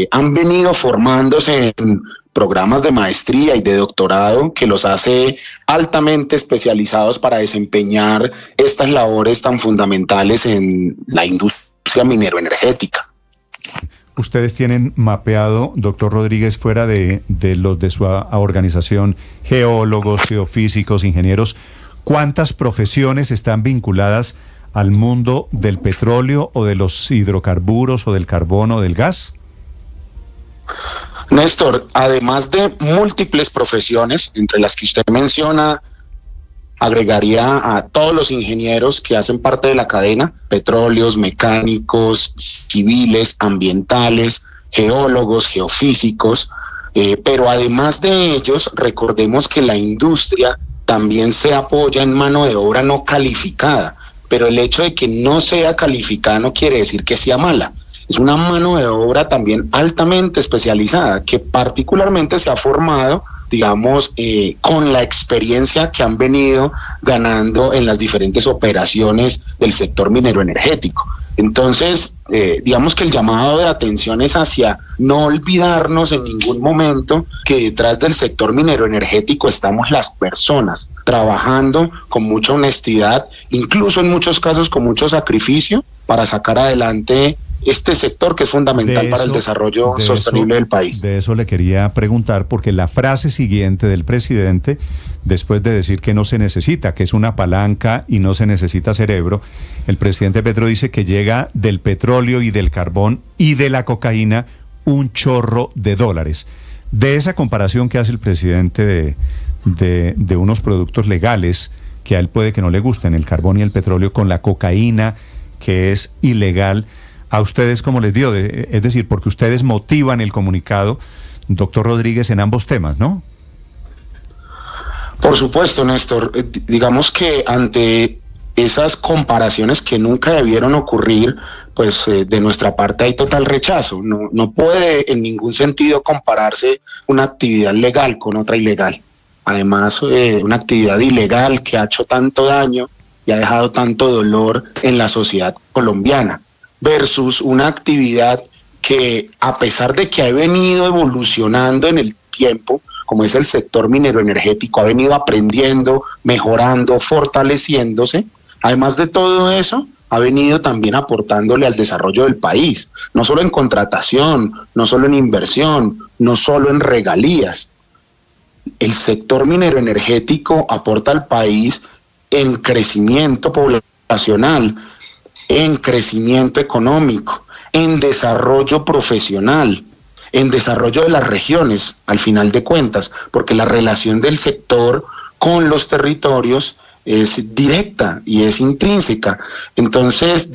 han venido formándose en programas de maestría y de doctorado que los hace altamente especializados para desempeñar estas labores tan fundamentales en la industria mineroenergética. Ustedes tienen mapeado, doctor Rodríguez, fuera de los de su organización, geólogos, geofísicos, ingenieros, ¿cuántas profesiones están vinculadas al mundo del petróleo o de los hidrocarburos o del carbón o del gas? Néstor, además de múltiples profesiones, entre las que usted menciona, agregaría a todos los ingenieros que hacen parte de la cadena, petróleos, mecánicos, civiles, ambientales, geólogos, geofísicos, pero además de ellos, recordemos que la industria también se apoya en mano de obra no calificada, pero el hecho de que no sea calificada no quiere decir que sea mala. Es una mano de obra también altamente especializada, que particularmente se ha formado, digamos, con la experiencia que han venido ganando en las diferentes operaciones del sector minero energético. Entonces, digamos que el llamado de atención es hacia no olvidarnos en ningún momento que detrás del sector minero energético estamos las personas trabajando con mucha honestidad, incluso en muchos casos con mucho sacrificio, para sacar adelante este sector que es fundamental para el desarrollo sostenible del país. De eso le quería preguntar, porque la frase siguiente del presidente, después de decir que no se necesita, que es una palanca y no se necesita cerebro, el presidente Petro dice que llega del petróleo y del carbón y de la cocaína un chorro de dólares. De esa comparación que hace el presidente de unos productos legales que a él puede que no le gusten, el carbón y el petróleo, con la cocaína, que es ilegal, ¿a ustedes cómo les dio? Es decir, porque ustedes motivan el comunicado, doctor Rodríguez, en ambos temas, ¿no? Por supuesto, Néstor. Digamos que ante esas comparaciones que nunca debieron ocurrir, pues de nuestra parte hay total rechazo. No puede en ningún sentido compararse una actividad legal con otra ilegal. Además, una actividad ilegal que ha hecho tanto daño y ha dejado tanto dolor en la sociedad colombiana, versus una actividad que, a pesar de que ha venido evolucionando en el tiempo, como es el sector minero energético, ha venido aprendiendo, mejorando, fortaleciéndose. Además de todo eso, ha venido también aportándole al desarrollo del país, no solo en contratación, no solo en inversión, no solo en regalías. El sector minero energético aporta al país en crecimiento poblacional, en crecimiento económico, en desarrollo profesional, en desarrollo de las regiones, al final de cuentas, porque la relación del sector con los territorios es directa y es intrínseca. Entonces,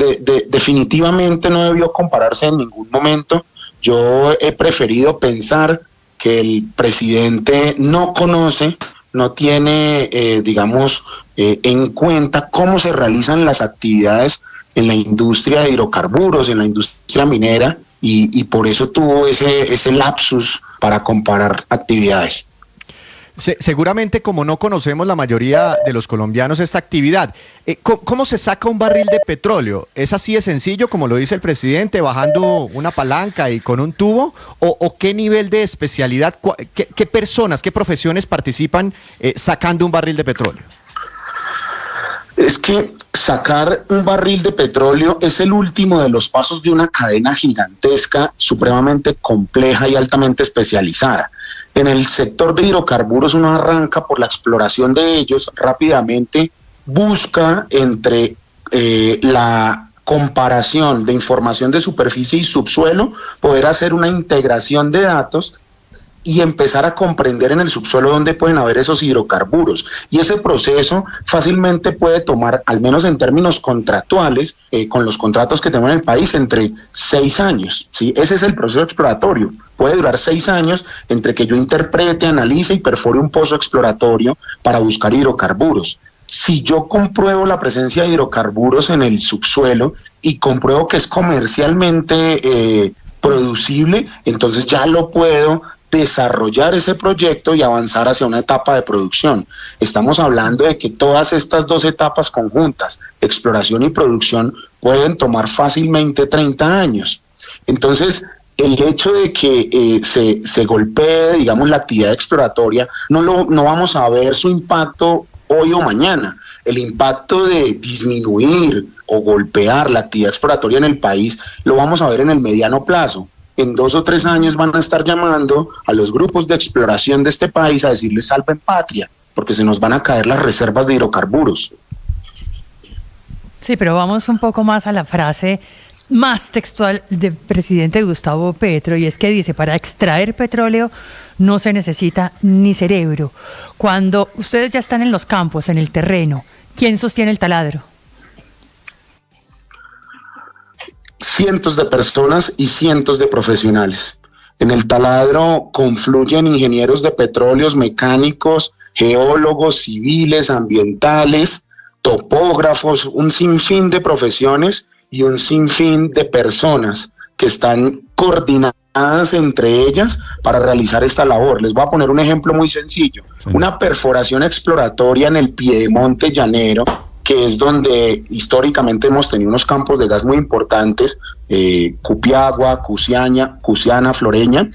definitivamente no debió compararse en ningún momento. Yo he preferido pensar que el presidente no conoce, no tiene, en cuenta cómo se realizan las actividades en la industria de hidrocarburos, en la industria minera, y por eso tuvo ese lapsus para comparar actividades. Seguramente, como no conocemos la mayoría de los colombianos esta actividad, ¿cómo se saca un barril de petróleo? ¿Es así de sencillo, como lo dice el presidente, bajando una palanca y con un tubo? ¿O qué nivel de especialidad, qué personas, qué profesiones participan sacando un barril de petróleo? Es que sacar un barril de petróleo es el último de los pasos de una cadena gigantesca, supremamente compleja y altamente especializada. En el sector de hidrocarburos uno arranca por la exploración de ellos, rápidamente busca entre la comparación de información de superficie y subsuelo, poder hacer una integración de datos y empezar a comprender en el subsuelo dónde pueden haber esos hidrocarburos. Y ese proceso fácilmente puede tomar, al menos en términos contractuales, con los contratos que tenemos en el país, entre 6 años. ¿Sí? Ese es el proceso exploratorio. Puede durar 6 años entre que yo interprete, analice y perfore un pozo exploratorio para buscar hidrocarburos. Si yo compruebo la presencia de hidrocarburos en el subsuelo y compruebo que es comercialmente producible, entonces ya lo puedo desarrollar ese proyecto y avanzar hacia una etapa de producción. Estamos hablando de que todas estas dos etapas conjuntas, exploración y producción, pueden tomar fácilmente 30 años. Entonces, el hecho de que se golpee, digamos, la actividad exploratoria, no vamos a ver su impacto hoy o mañana. El impacto de disminuir o golpear la actividad exploratoria en el país lo vamos a ver en el mediano plazo. En 2 o 3 años van a estar llamando a los grupos de exploración de este país a decirles salven patria, porque se nos van a caer las reservas de hidrocarburos. Sí, pero vamos un poco más a la frase más textual del presidente Gustavo Petro, y es que dice, para extraer petróleo no se necesita ni cerebro. Cuando ustedes ya están en los campos, en el terreno, ¿quién sostiene el taladro? Cientos de personas y cientos de profesionales. En el taladro confluyen ingenieros de petróleos, mecánicos, geólogos, civiles, ambientales, topógrafos, un sinfín de profesiones y un sinfín de personas que están coordinadas entre ellas para realizar esta labor. Les voy a poner un ejemplo muy sencillo. Sí. Una perforación exploratoria en el piedemonte llanero, que es donde históricamente hemos tenido unos campos de gas muy importantes, Cupiagua, Cusiana, Floreña.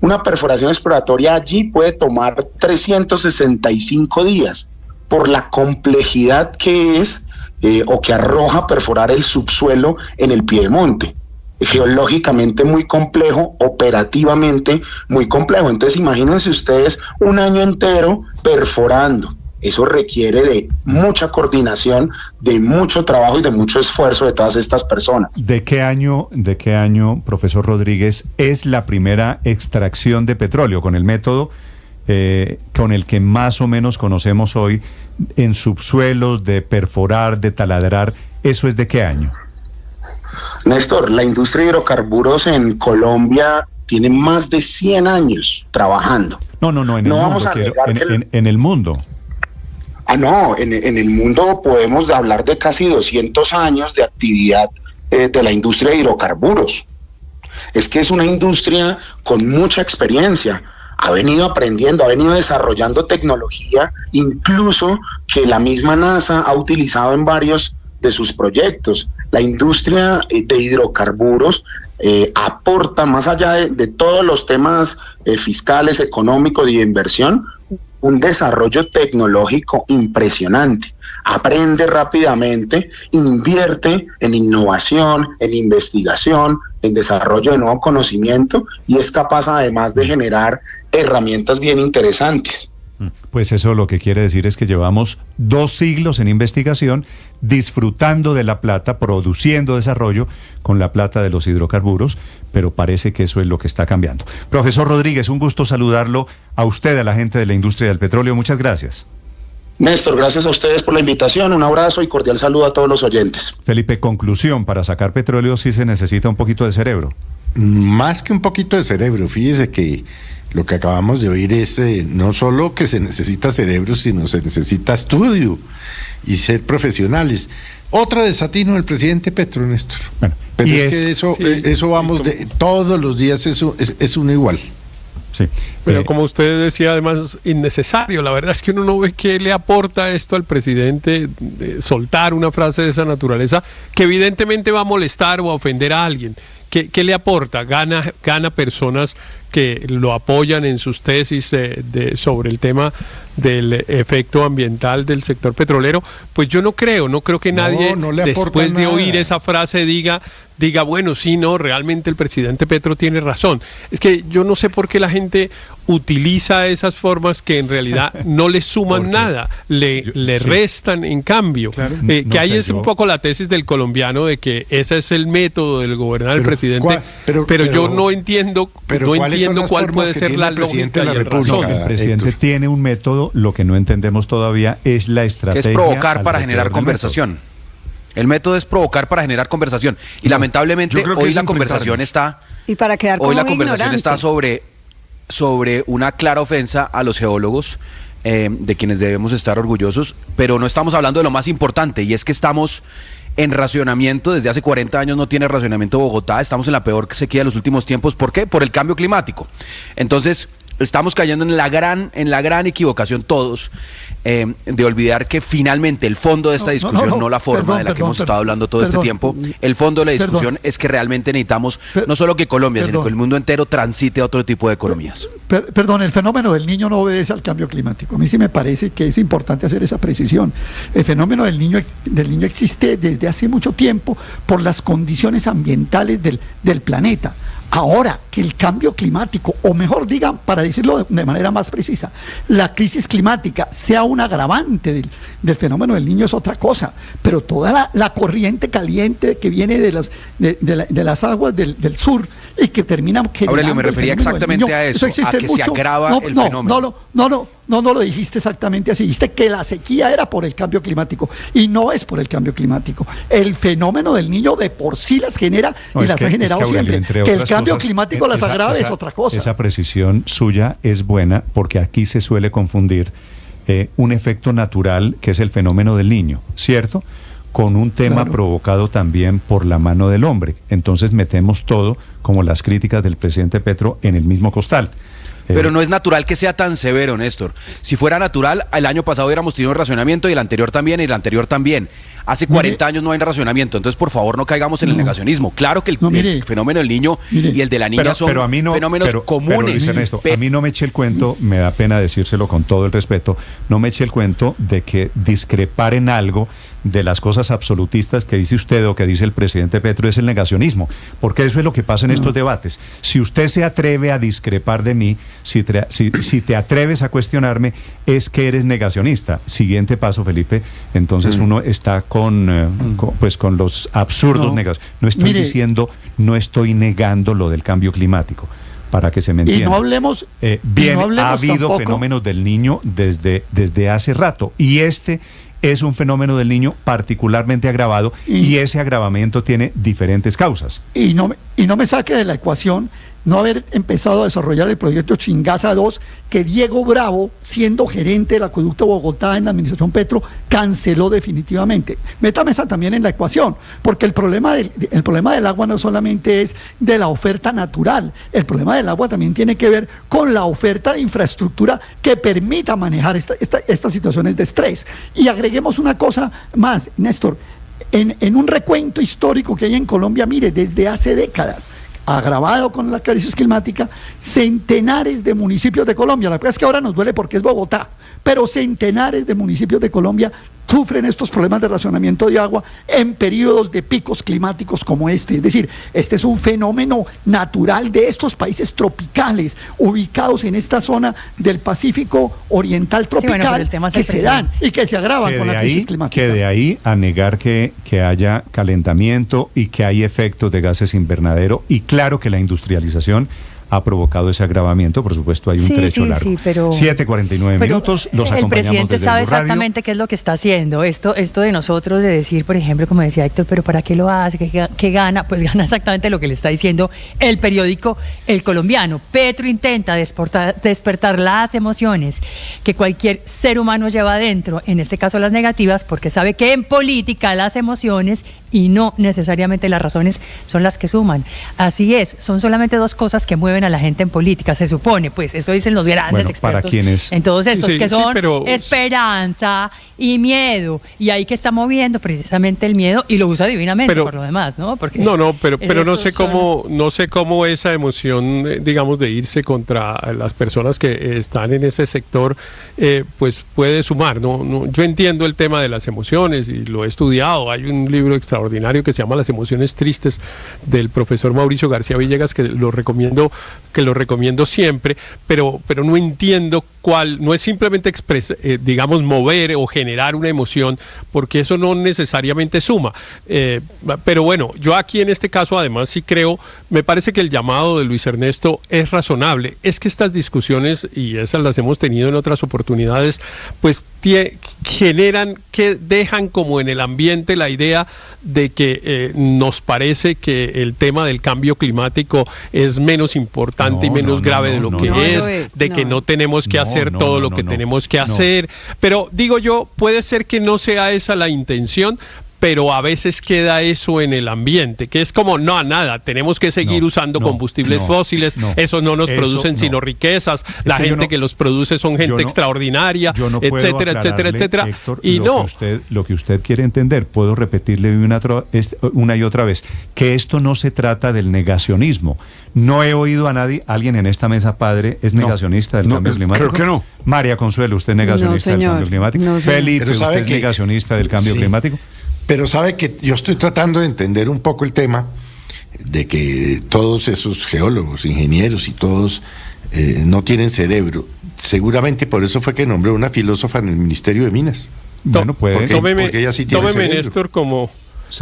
Una perforación exploratoria allí puede tomar 365 días por la complejidad que es o que arroja perforar el subsuelo en el piedemonte. Geológicamente muy complejo, operativamente muy complejo. Entonces imagínense ustedes un año entero perforando. Eso requiere de mucha coordinación, de mucho trabajo y de mucho esfuerzo de todas estas personas. ¿De qué año, profesor Rodríguez, es la primera extracción de petróleo con el método con el que más o menos conocemos hoy en subsuelos, de perforar, de taladrar? ¿Eso es de qué año? Néstor, la industria de hidrocarburos en Colombia tiene más de 100 años trabajando. No, en el mundo, en el mundo. No, en el mundo podemos hablar de casi 200 años de actividad de la industria de hidrocarburos. Es que es una industria con mucha experiencia, ha venido aprendiendo, ha venido desarrollando tecnología, incluso que la misma NASA ha utilizado en varios de sus proyectos. La industria de hidrocarburos aporta, más allá de todos los temas fiscales, económicos y de inversión, un desarrollo tecnológico impresionante. Aprende rápidamente, invierte en innovación, en investigación, en desarrollo de nuevo conocimiento y es capaz además de generar herramientas bien interesantes. Pues eso lo que quiere decir es que llevamos 2 siglos en investigación, disfrutando de la plata, produciendo desarrollo con la plata de los hidrocarburos, pero parece que eso es lo que está cambiando. Profesor Rodríguez, un gusto saludarlo a usted, a la gente de la industria del petróleo. Muchas gracias. Néstor, gracias a ustedes por la invitación, un abrazo y cordial saludo a todos los oyentes. Felipe, conclusión, para sacar petróleo sí se necesita un poquito de cerebro. más que un poquito de cerebro, fíjese que lo que acabamos de oír es no solo que se necesita cerebro, sino se necesita estudio y ser profesionales. Otro desatino del presidente Petro, Néstor. Bueno, pero eso vamos de todos los días, eso es uno igual. Sí. Pero como usted decía, además, innecesario. La verdad es que uno no ve qué le aporta esto al presidente soltar una frase de esa naturaleza que evidentemente va a molestar o a ofender a alguien. ¿Qué le aporta? Gana personas que lo apoyan en sus tesis sobre el tema del efecto ambiental del sector petrolero. Pues yo no creo que nadie después de oír esa frase diga, bueno, sí, no, realmente el presidente Petro tiene razón. Es que yo no sé por qué la gente utiliza esas formas que en realidad no le suman nada, le restan en cambio. Claro, que ahí es un poco la tesis del colombiano de que ese es el método del gobernar el presidente, pero yo no entiendo cuál puede ser la lógica y el razón. El presidente tiene un método, lo que no entendemos todavía es la estrategia. Que es provocar para generar conversación. El método es provocar para generar conversación. Y lamentablemente hoy la conversación está... Y para quedar como hoy la conversación está sobre una clara ofensa a los geólogos, de quienes debemos estar orgullosos, pero no estamos hablando de lo más importante, y es que estamos en racionamiento. Desde hace 40 años no tiene racionamiento Bogotá, estamos en la peor sequía de los últimos tiempos. ¿Por qué? Por el cambio climático. Entonces, estamos cayendo en la gran equivocación todos, de olvidar que finalmente el fondo de esta discusión, no la forma de la que hemos estado hablando todo este tiempo, el fondo de la discusión es que realmente necesitamos no solo que Colombia, sino que el mundo entero transite a otro tipo de economías. Perdón, el fenómeno del Niño no obedece al cambio climático. A mí sí me parece que es importante hacer esa precisión. El fenómeno del niño existe desde hace mucho tiempo por las condiciones ambientales del planeta. Ahora que el cambio climático, o mejor digan, para decirlo de manera más precisa, la crisis climática sea un agravante del fenómeno del Niño es otra cosa, pero toda la corriente caliente que viene de las aguas del sur y que termina generando... Aurelio, me refería exactamente a eso, a que se agrava el fenómeno. No lo dijiste exactamente así. Dijiste que la sequía era por el cambio climático y no es por el cambio climático. El fenómeno del Niño de por sí las genera y las ha generado siempre. Que el cambio climático las agrave es otra cosa. Esa precisión suya es buena porque aquí se suele confundir un efecto natural que es el fenómeno del Niño, ¿cierto?, con un tema provocado también por la mano del hombre. Entonces metemos todo, como las críticas del presidente Petro, en el mismo costal. Pero no es natural que sea tan severo, Néstor. Si fuera natural, el año pasado hubiéramos tenido racionamiento y el anterior también, y el anterior también. Hace 40 años no hay racionamiento, entonces por favor no caigamos en el negacionismo. Claro que el fenómeno del niño y el de la niña son fenómenos comunes. Pero Ernesto, a mí no me eche el cuento, me da pena decírselo con todo el respeto, no me eche el cuento de que discrepar en algo de las cosas absolutistas que dice usted o que dice el presidente Petro es el negacionismo, porque eso es lo que pasa en estos debates. Si usted se atreve a discrepar de mí, si te atreves a cuestionarme, es que eres negacionista. Siguiente paso, Felipe, entonces uno está con los absurdos negacionistas. No estoy diciendo, no estoy negando lo del cambio climático, para que se me entienda. Y no hablemos, ha habido tampoco fenómenos del Niño desde hace rato, y este es un fenómeno del Niño particularmente agravado, y ese agravamiento tiene diferentes causas. Y no me saque de la ecuación no haber empezado a desarrollar el proyecto Chingaza 2, que Diego Bravo, siendo gerente del acueducto Bogotá en la administración Petro, canceló definitivamente. Métame esa también en la ecuación, porque el problema del agua no solamente es de la oferta natural, el problema del agua también tiene que ver con la oferta de infraestructura que permita manejar estas situaciones de estrés. Y agreguemos una cosa más, Néstor, en un recuento histórico que hay en Colombia, mire, desde hace décadas, agravado con la crisis climática, centenares de municipios de Colombia, la verdad es que ahora nos duele porque es Bogotá, pero centenares de municipios de Colombia sufren estos problemas de racionamiento de agua en periodos de picos climáticos como este. Es decir, este es un fenómeno natural de estos países tropicales ubicados en esta zona del Pacífico Oriental tropical, que se dan y que se agravan con la crisis climática. Que de ahí a negar que haya calentamiento y que hay efectos de gases invernadero, y claro que la industrialización ha provocado ese agravamiento. Por supuesto, hay un trecho largo. Sí, pero 7:49 minutos, los acompañamos. El presidente desde sabe Blue Radio. exactamente qué es lo que está haciendo. Esto de nosotros de decir, por ejemplo, como decía Héctor, pero ¿para qué lo hace? ¿Qué gana? Pues gana exactamente lo que le está diciendo el periódico El Colombiano. Petro intenta despertar las emociones que cualquier ser humano lleva adentro, en este caso las negativas, porque sabe que en política las emociones y no necesariamente las razones son las que suman. Así es, son solamente dos cosas que mueven a la gente en política, se supone, pues eso dicen los grandes expertos en todos estos, que son esperanza y miedo, y ahí que está moviendo precisamente el miedo, y lo usa divinamente por lo demás, ¿no? Porque pero no sé cómo esa emoción, digamos, de irse contra las personas que están en ese sector, pues puede sumar, ¿no? Yo entiendo el tema de las emociones y lo he estudiado. Hay un libro extraordinario que se llama Las emociones tristes, del profesor Mauricio García Villegas, que lo recomiendo siempre, pero no entiendo no es simplemente digamos, mover o generar una emoción, porque eso no necesariamente suma. Pero bueno, yo aquí en este caso además sí creo, me parece que el llamado de Luis Ernesto es razonable. Es que estas discusiones, y esas las hemos tenido en otras oportunidades, pues generan, que dejan como en el ambiente la idea de que nos parece que el tema del cambio climático es menos importante y menos grave de lo que es, que no tenemos que hacer todo lo que tenemos que hacer. Pero digo yo, puede ser que no sea esa la intención, pero a veces queda eso en el ambiente, que es como, nada, tenemos que seguir usando combustibles fósiles, eso no nos producen sino riquezas, la gente que los produce son gente extraordinaria, etcétera, etcétera. Héctor, y lo que usted quiere entender, puedo repetirle una y otra vez, que esto no se trata del negacionismo. No he oído a nadie, alguien en esta mesa, padre, ¿es negacionista del cambio climático? Creo que no. María Consuelo, ¿usted es negacionista del cambio climático? Felipe, ¿usted es negacionista del cambio climático? Pero sabe que yo estoy tratando de entender un poco el tema de que todos esos geólogos, ingenieros y todos no tienen cerebro. Seguramente por eso fue que nombró una filósofa en el Ministerio de Minas. Bueno, puede. Porque ella sí tiene cerebro.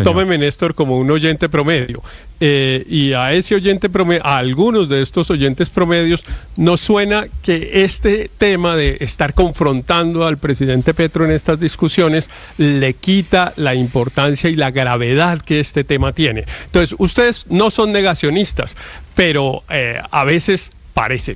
Tómeme, Néstor, como un oyente promedio. Y a ese oyente promedio, a algunos de estos oyentes promedios, nos suena que este tema de estar confrontando al presidente Petro en estas discusiones le quita la importancia y la gravedad que este tema tiene. Entonces, ustedes no son negacionistas, pero a veces parecen.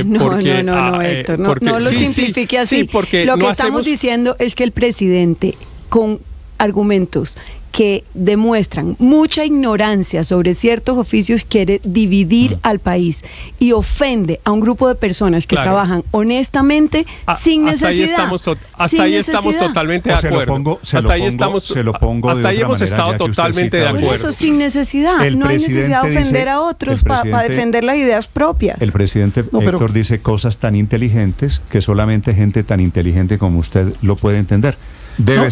No, Héctor, no lo simplifique así. Sí, porque lo que estamos diciendo es que el presidente, con argumentos que demuestran mucha ignorancia sobre ciertos oficios, quiere dividir al país y ofende a un grupo de personas que trabajan honestamente sin necesidad. Hasta ahí estamos totalmente de acuerdo. Hasta ahí hemos estado totalmente de acuerdo. Eso sin necesidad. No hay necesidad de ofender a otros para defender las ideas propias. El presidente Héctor dice cosas tan inteligentes que solamente gente tan inteligente como usted lo puede entender. Debe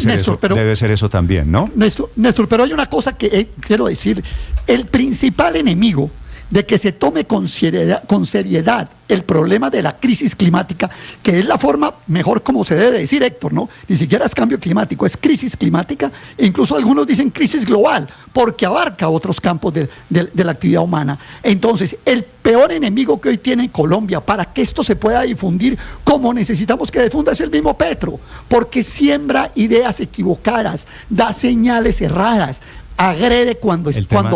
ser eso también, ¿no? Néstor, pero hay una cosa que quiero decir. El principal enemigo de que se tome con seriedad el problema de la crisis climática, que es la forma mejor como se debe decir, Héctor, ¿no? Ni siquiera es cambio climático, es crisis climática, e incluso algunos dicen crisis global, porque abarca otros campos de la actividad humana. Entonces, el peor enemigo que hoy tiene Colombia para que esto se pueda difundir como necesitamos que difunda es el mismo Petro, porque siembra ideas equivocadas, da señales erradas, agrede cuando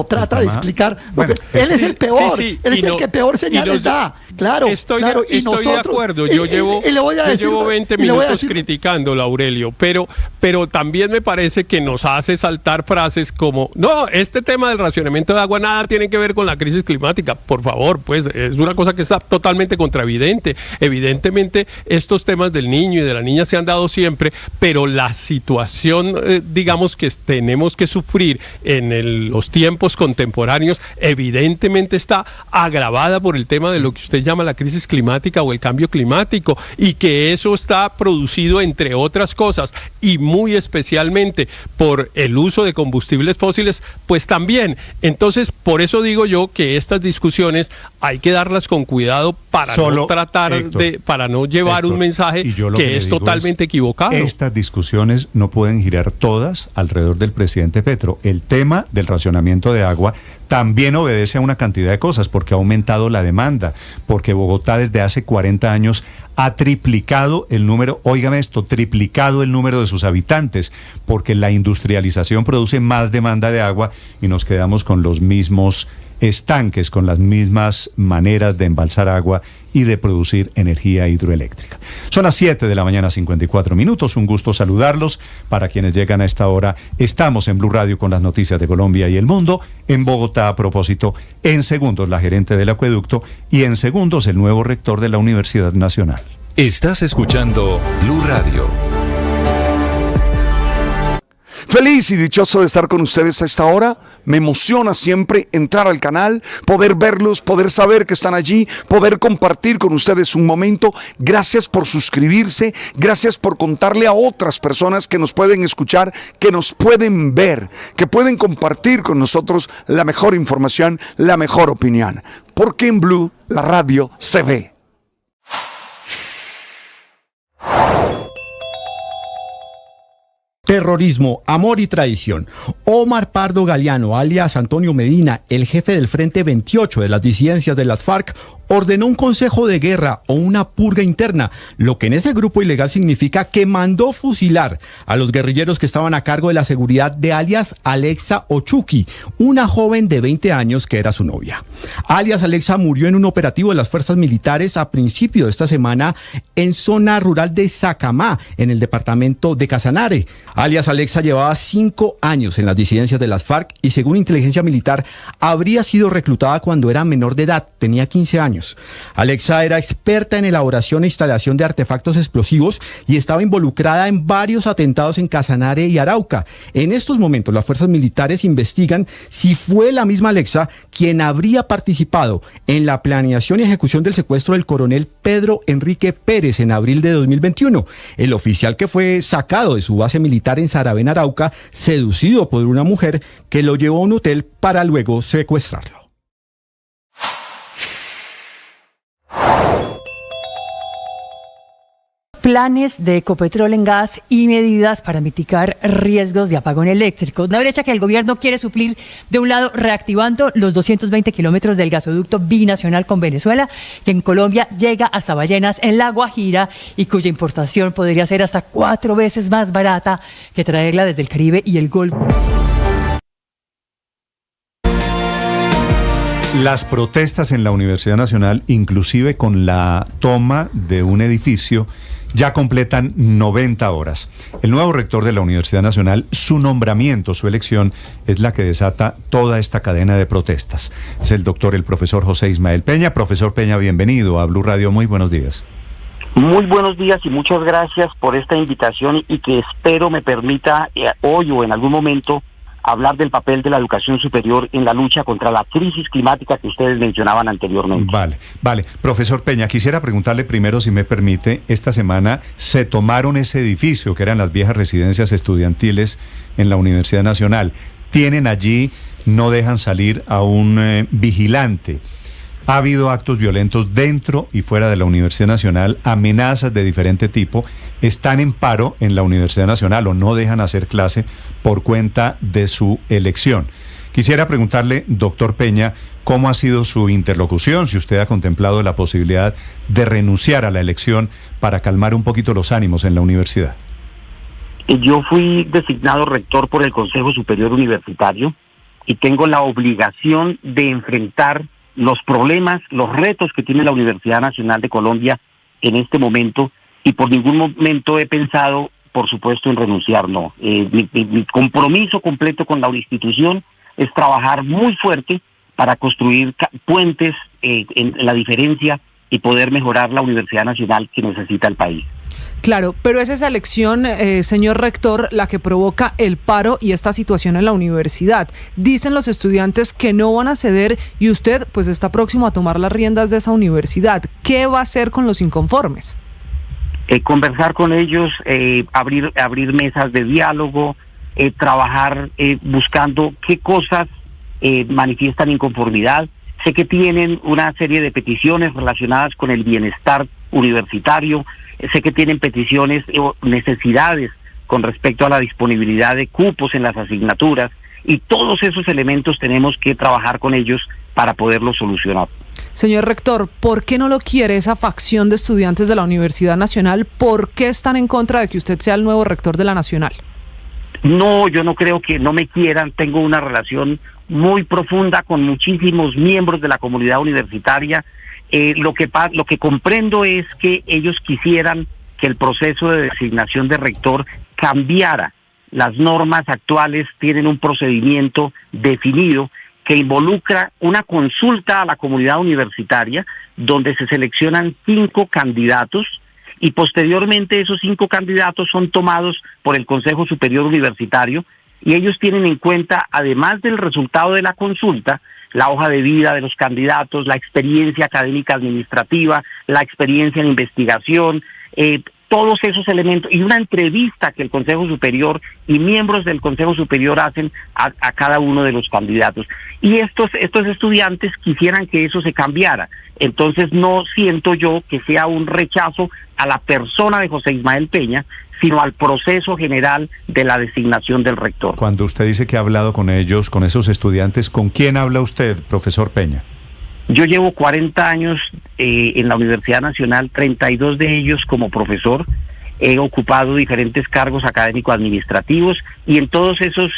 trata de explicar, porque él es el peor, él es el que peor señales da, claro, estoy y nosotros, de acuerdo, yo llevo 20 minutos criticándolo, Aurelio, pero también me parece que nos hace saltar frases como, no, este tema del racionamiento de agua nada tiene que ver con la crisis climática, por favor, pues es una cosa que está totalmente contraevidente. Evidentemente estos temas del niño y de la niña se han dado siempre, pero la situación, digamos, que tenemos que sufrir en los tiempos contemporáneos, evidentemente está agravada por el tema de lo que usted llama la crisis climática o el cambio climático, y que eso está producido, entre otras cosas, y muy especialmente por el uso de combustibles fósiles, pues también. Entonces, por eso digo yo que estas discusiones hay que darlas con cuidado para no tratar para no llevar un mensaje que es totalmente equivocado. Estas discusiones no pueden girar todas alrededor del presidente Petro. El tema del racionamiento de agua también obedece a una cantidad de cosas, porque ha aumentado la demanda, porque Bogotá desde hace 40 años ha triplicado el número, óigame esto, triplicado el número de sus habitantes, porque la industrialización produce más demanda de agua y nos quedamos con los mismos estanques, con las mismas maneras de embalsar agua y de producir energía hidroeléctrica. Son las 7 de la mañana, 54 minutos. Un gusto saludarlos. Para quienes llegan a esta hora, estamos en Blue Radio con las noticias de Colombia y el mundo. En Bogotá, a propósito, en segundos la gerente del acueducto y en segundos el nuevo rector de la Universidad Nacional. Estás escuchando Blue Radio. Feliz y dichoso de estar con ustedes a esta hora. Me emociona siempre entrar al canal, poder verlos, poder saber que están allí, poder compartir con ustedes un momento. Gracias por suscribirse, gracias por contarle a otras personas que nos pueden escuchar, que nos pueden ver, que pueden compartir con nosotros la mejor información, la mejor opinión. Porque en Blue la radio se ve. Terrorismo, amor y traición. Omar Pardo Galeano, alias Antonio Medina, el jefe del Frente 28 de las disidencias de las FARC, ordenó un consejo de guerra o una purga interna, lo que en ese grupo ilegal significa que mandó fusilar a los guerrilleros que estaban a cargo de la seguridad de alias Alexa Ochuki, una joven de 20 años que era su novia. Alias Alexa murió en un operativo de las fuerzas militares a principio de esta semana en zona rural de Sacamá, en el departamento de Casanare. Alias Alexa llevaba 5 años en las disidencias de las FARC y según inteligencia militar habría sido reclutada cuando era menor de edad, tenía 15 años. Alexa era experta en elaboración e instalación de artefactos explosivos y estaba involucrada en varios atentados en Casanare y Arauca. En estos momentos las fuerzas militares investigan si fue la misma Alexa quien habría participado en la planeación y ejecución del secuestro del coronel Pedro Enrique Pérez en abril de 2021. El oficial que fue sacado de su base militar en Saravena, Arauca, seducido por una mujer que lo llevó a un hotel para luego secuestrarlo. Planes de Ecopetrol en gas y medidas para mitigar riesgos de apagón eléctrico. Una brecha que el gobierno quiere suplir, de un lado reactivando los 220 kilómetros del gasoducto binacional con Venezuela, que en Colombia llega hasta Ballenas en La Guajira y cuya importación podría ser hasta 4 veces más barata que traerla desde el Caribe y el Golfo. Las protestas en la Universidad Nacional, inclusive con la toma de un edificio, ya completan 90 horas. El nuevo rector de la Universidad Nacional, su nombramiento, su elección, es la que desata toda esta cadena de protestas. Es el profesor José Ismael Peña. Profesor Peña, bienvenido a Blue Radio. Muy buenos días. Muy buenos días y muchas gracias por esta invitación y que espero me permita hoy o en algún momento hablar del papel de la educación superior en la lucha contra la crisis climática que ustedes mencionaban anteriormente. Vale. Profesor Peña, quisiera preguntarle primero, si me permite, esta semana se tomaron ese edificio que eran las viejas residencias estudiantiles en la Universidad Nacional. Tienen allí, no dejan salir a un vigilante. Ha habido actos violentos dentro y fuera de la Universidad Nacional, amenazas de diferente tipo. Están en paro en la Universidad Nacional o no dejan hacer clase por cuenta de su elección. Quisiera preguntarle, doctor Peña, ¿cómo ha sido su interlocución? Si usted ha contemplado la posibilidad de renunciar a la elección para calmar un poquito los ánimos en la universidad. Yo fui designado rector por el Consejo Superior Universitario y tengo la obligación de enfrentar los problemas, los retos que tiene la Universidad Nacional de Colombia en este momento, y por ningún momento he pensado, por supuesto, en renunciar, no. Mi compromiso completo con la institución es trabajar muy fuerte para construir puentes en la diferencia y poder mejorar la Universidad Nacional que necesita el país. Claro, pero es esa elección, señor rector, la que provoca el paro y esta situación en la universidad. Dicen los estudiantes que no van a ceder y usted pues está próximo a tomar las riendas de esa universidad. ¿Qué va a hacer con los inconformes? Conversar con ellos, abrir mesas de diálogo, trabajar buscando qué cosas manifiestan inconformidad. Sé que tienen una serie de peticiones relacionadas con el bienestar universitario. Sé que tienen peticiones o necesidades con respecto a la disponibilidad de cupos en las asignaturas, y todos esos elementos tenemos que trabajar con ellos para poderlos solucionar. Señor rector, ¿por qué no lo quiere esa facción de estudiantes de la Universidad Nacional? ¿Por qué están en contra de que usted sea el nuevo rector de la Nacional? No, yo no creo que no me quieran. Tengo una relación muy profunda con muchísimos miembros de la comunidad universitaria. Lo que comprendo es que ellos quisieran que el proceso de designación de rector cambiara. Las normas actuales tienen un procedimiento definido que involucra una consulta a la comunidad universitaria donde se seleccionan 5 candidatos y posteriormente esos 5 candidatos son tomados por el Consejo Superior Universitario y ellos tienen en cuenta, además del resultado de la consulta, la hoja de vida de los candidatos, la experiencia académica administrativa, la experiencia en investigación, todos esos elementos y una entrevista que el Consejo Superior y miembros del Consejo Superior hacen a cada uno de los candidatos. Y estos estudiantes quisieran que eso se cambiara. Entonces no siento yo que sea un rechazo a la persona de José Ismael Peña, sino al proceso general de la designación del rector. Cuando usted dice que ha hablado con ellos, con esos estudiantes, ¿con quién habla usted, profesor Peña? Yo llevo 40 años en la Universidad Nacional, 32 de ellos como profesor. He ocupado diferentes cargos académico-administrativos y en todos esos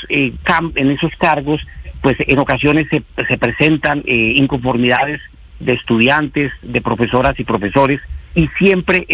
cargos, pues en ocasiones se presentan inconformidades de estudiantes, de profesoras y profesores, y siempre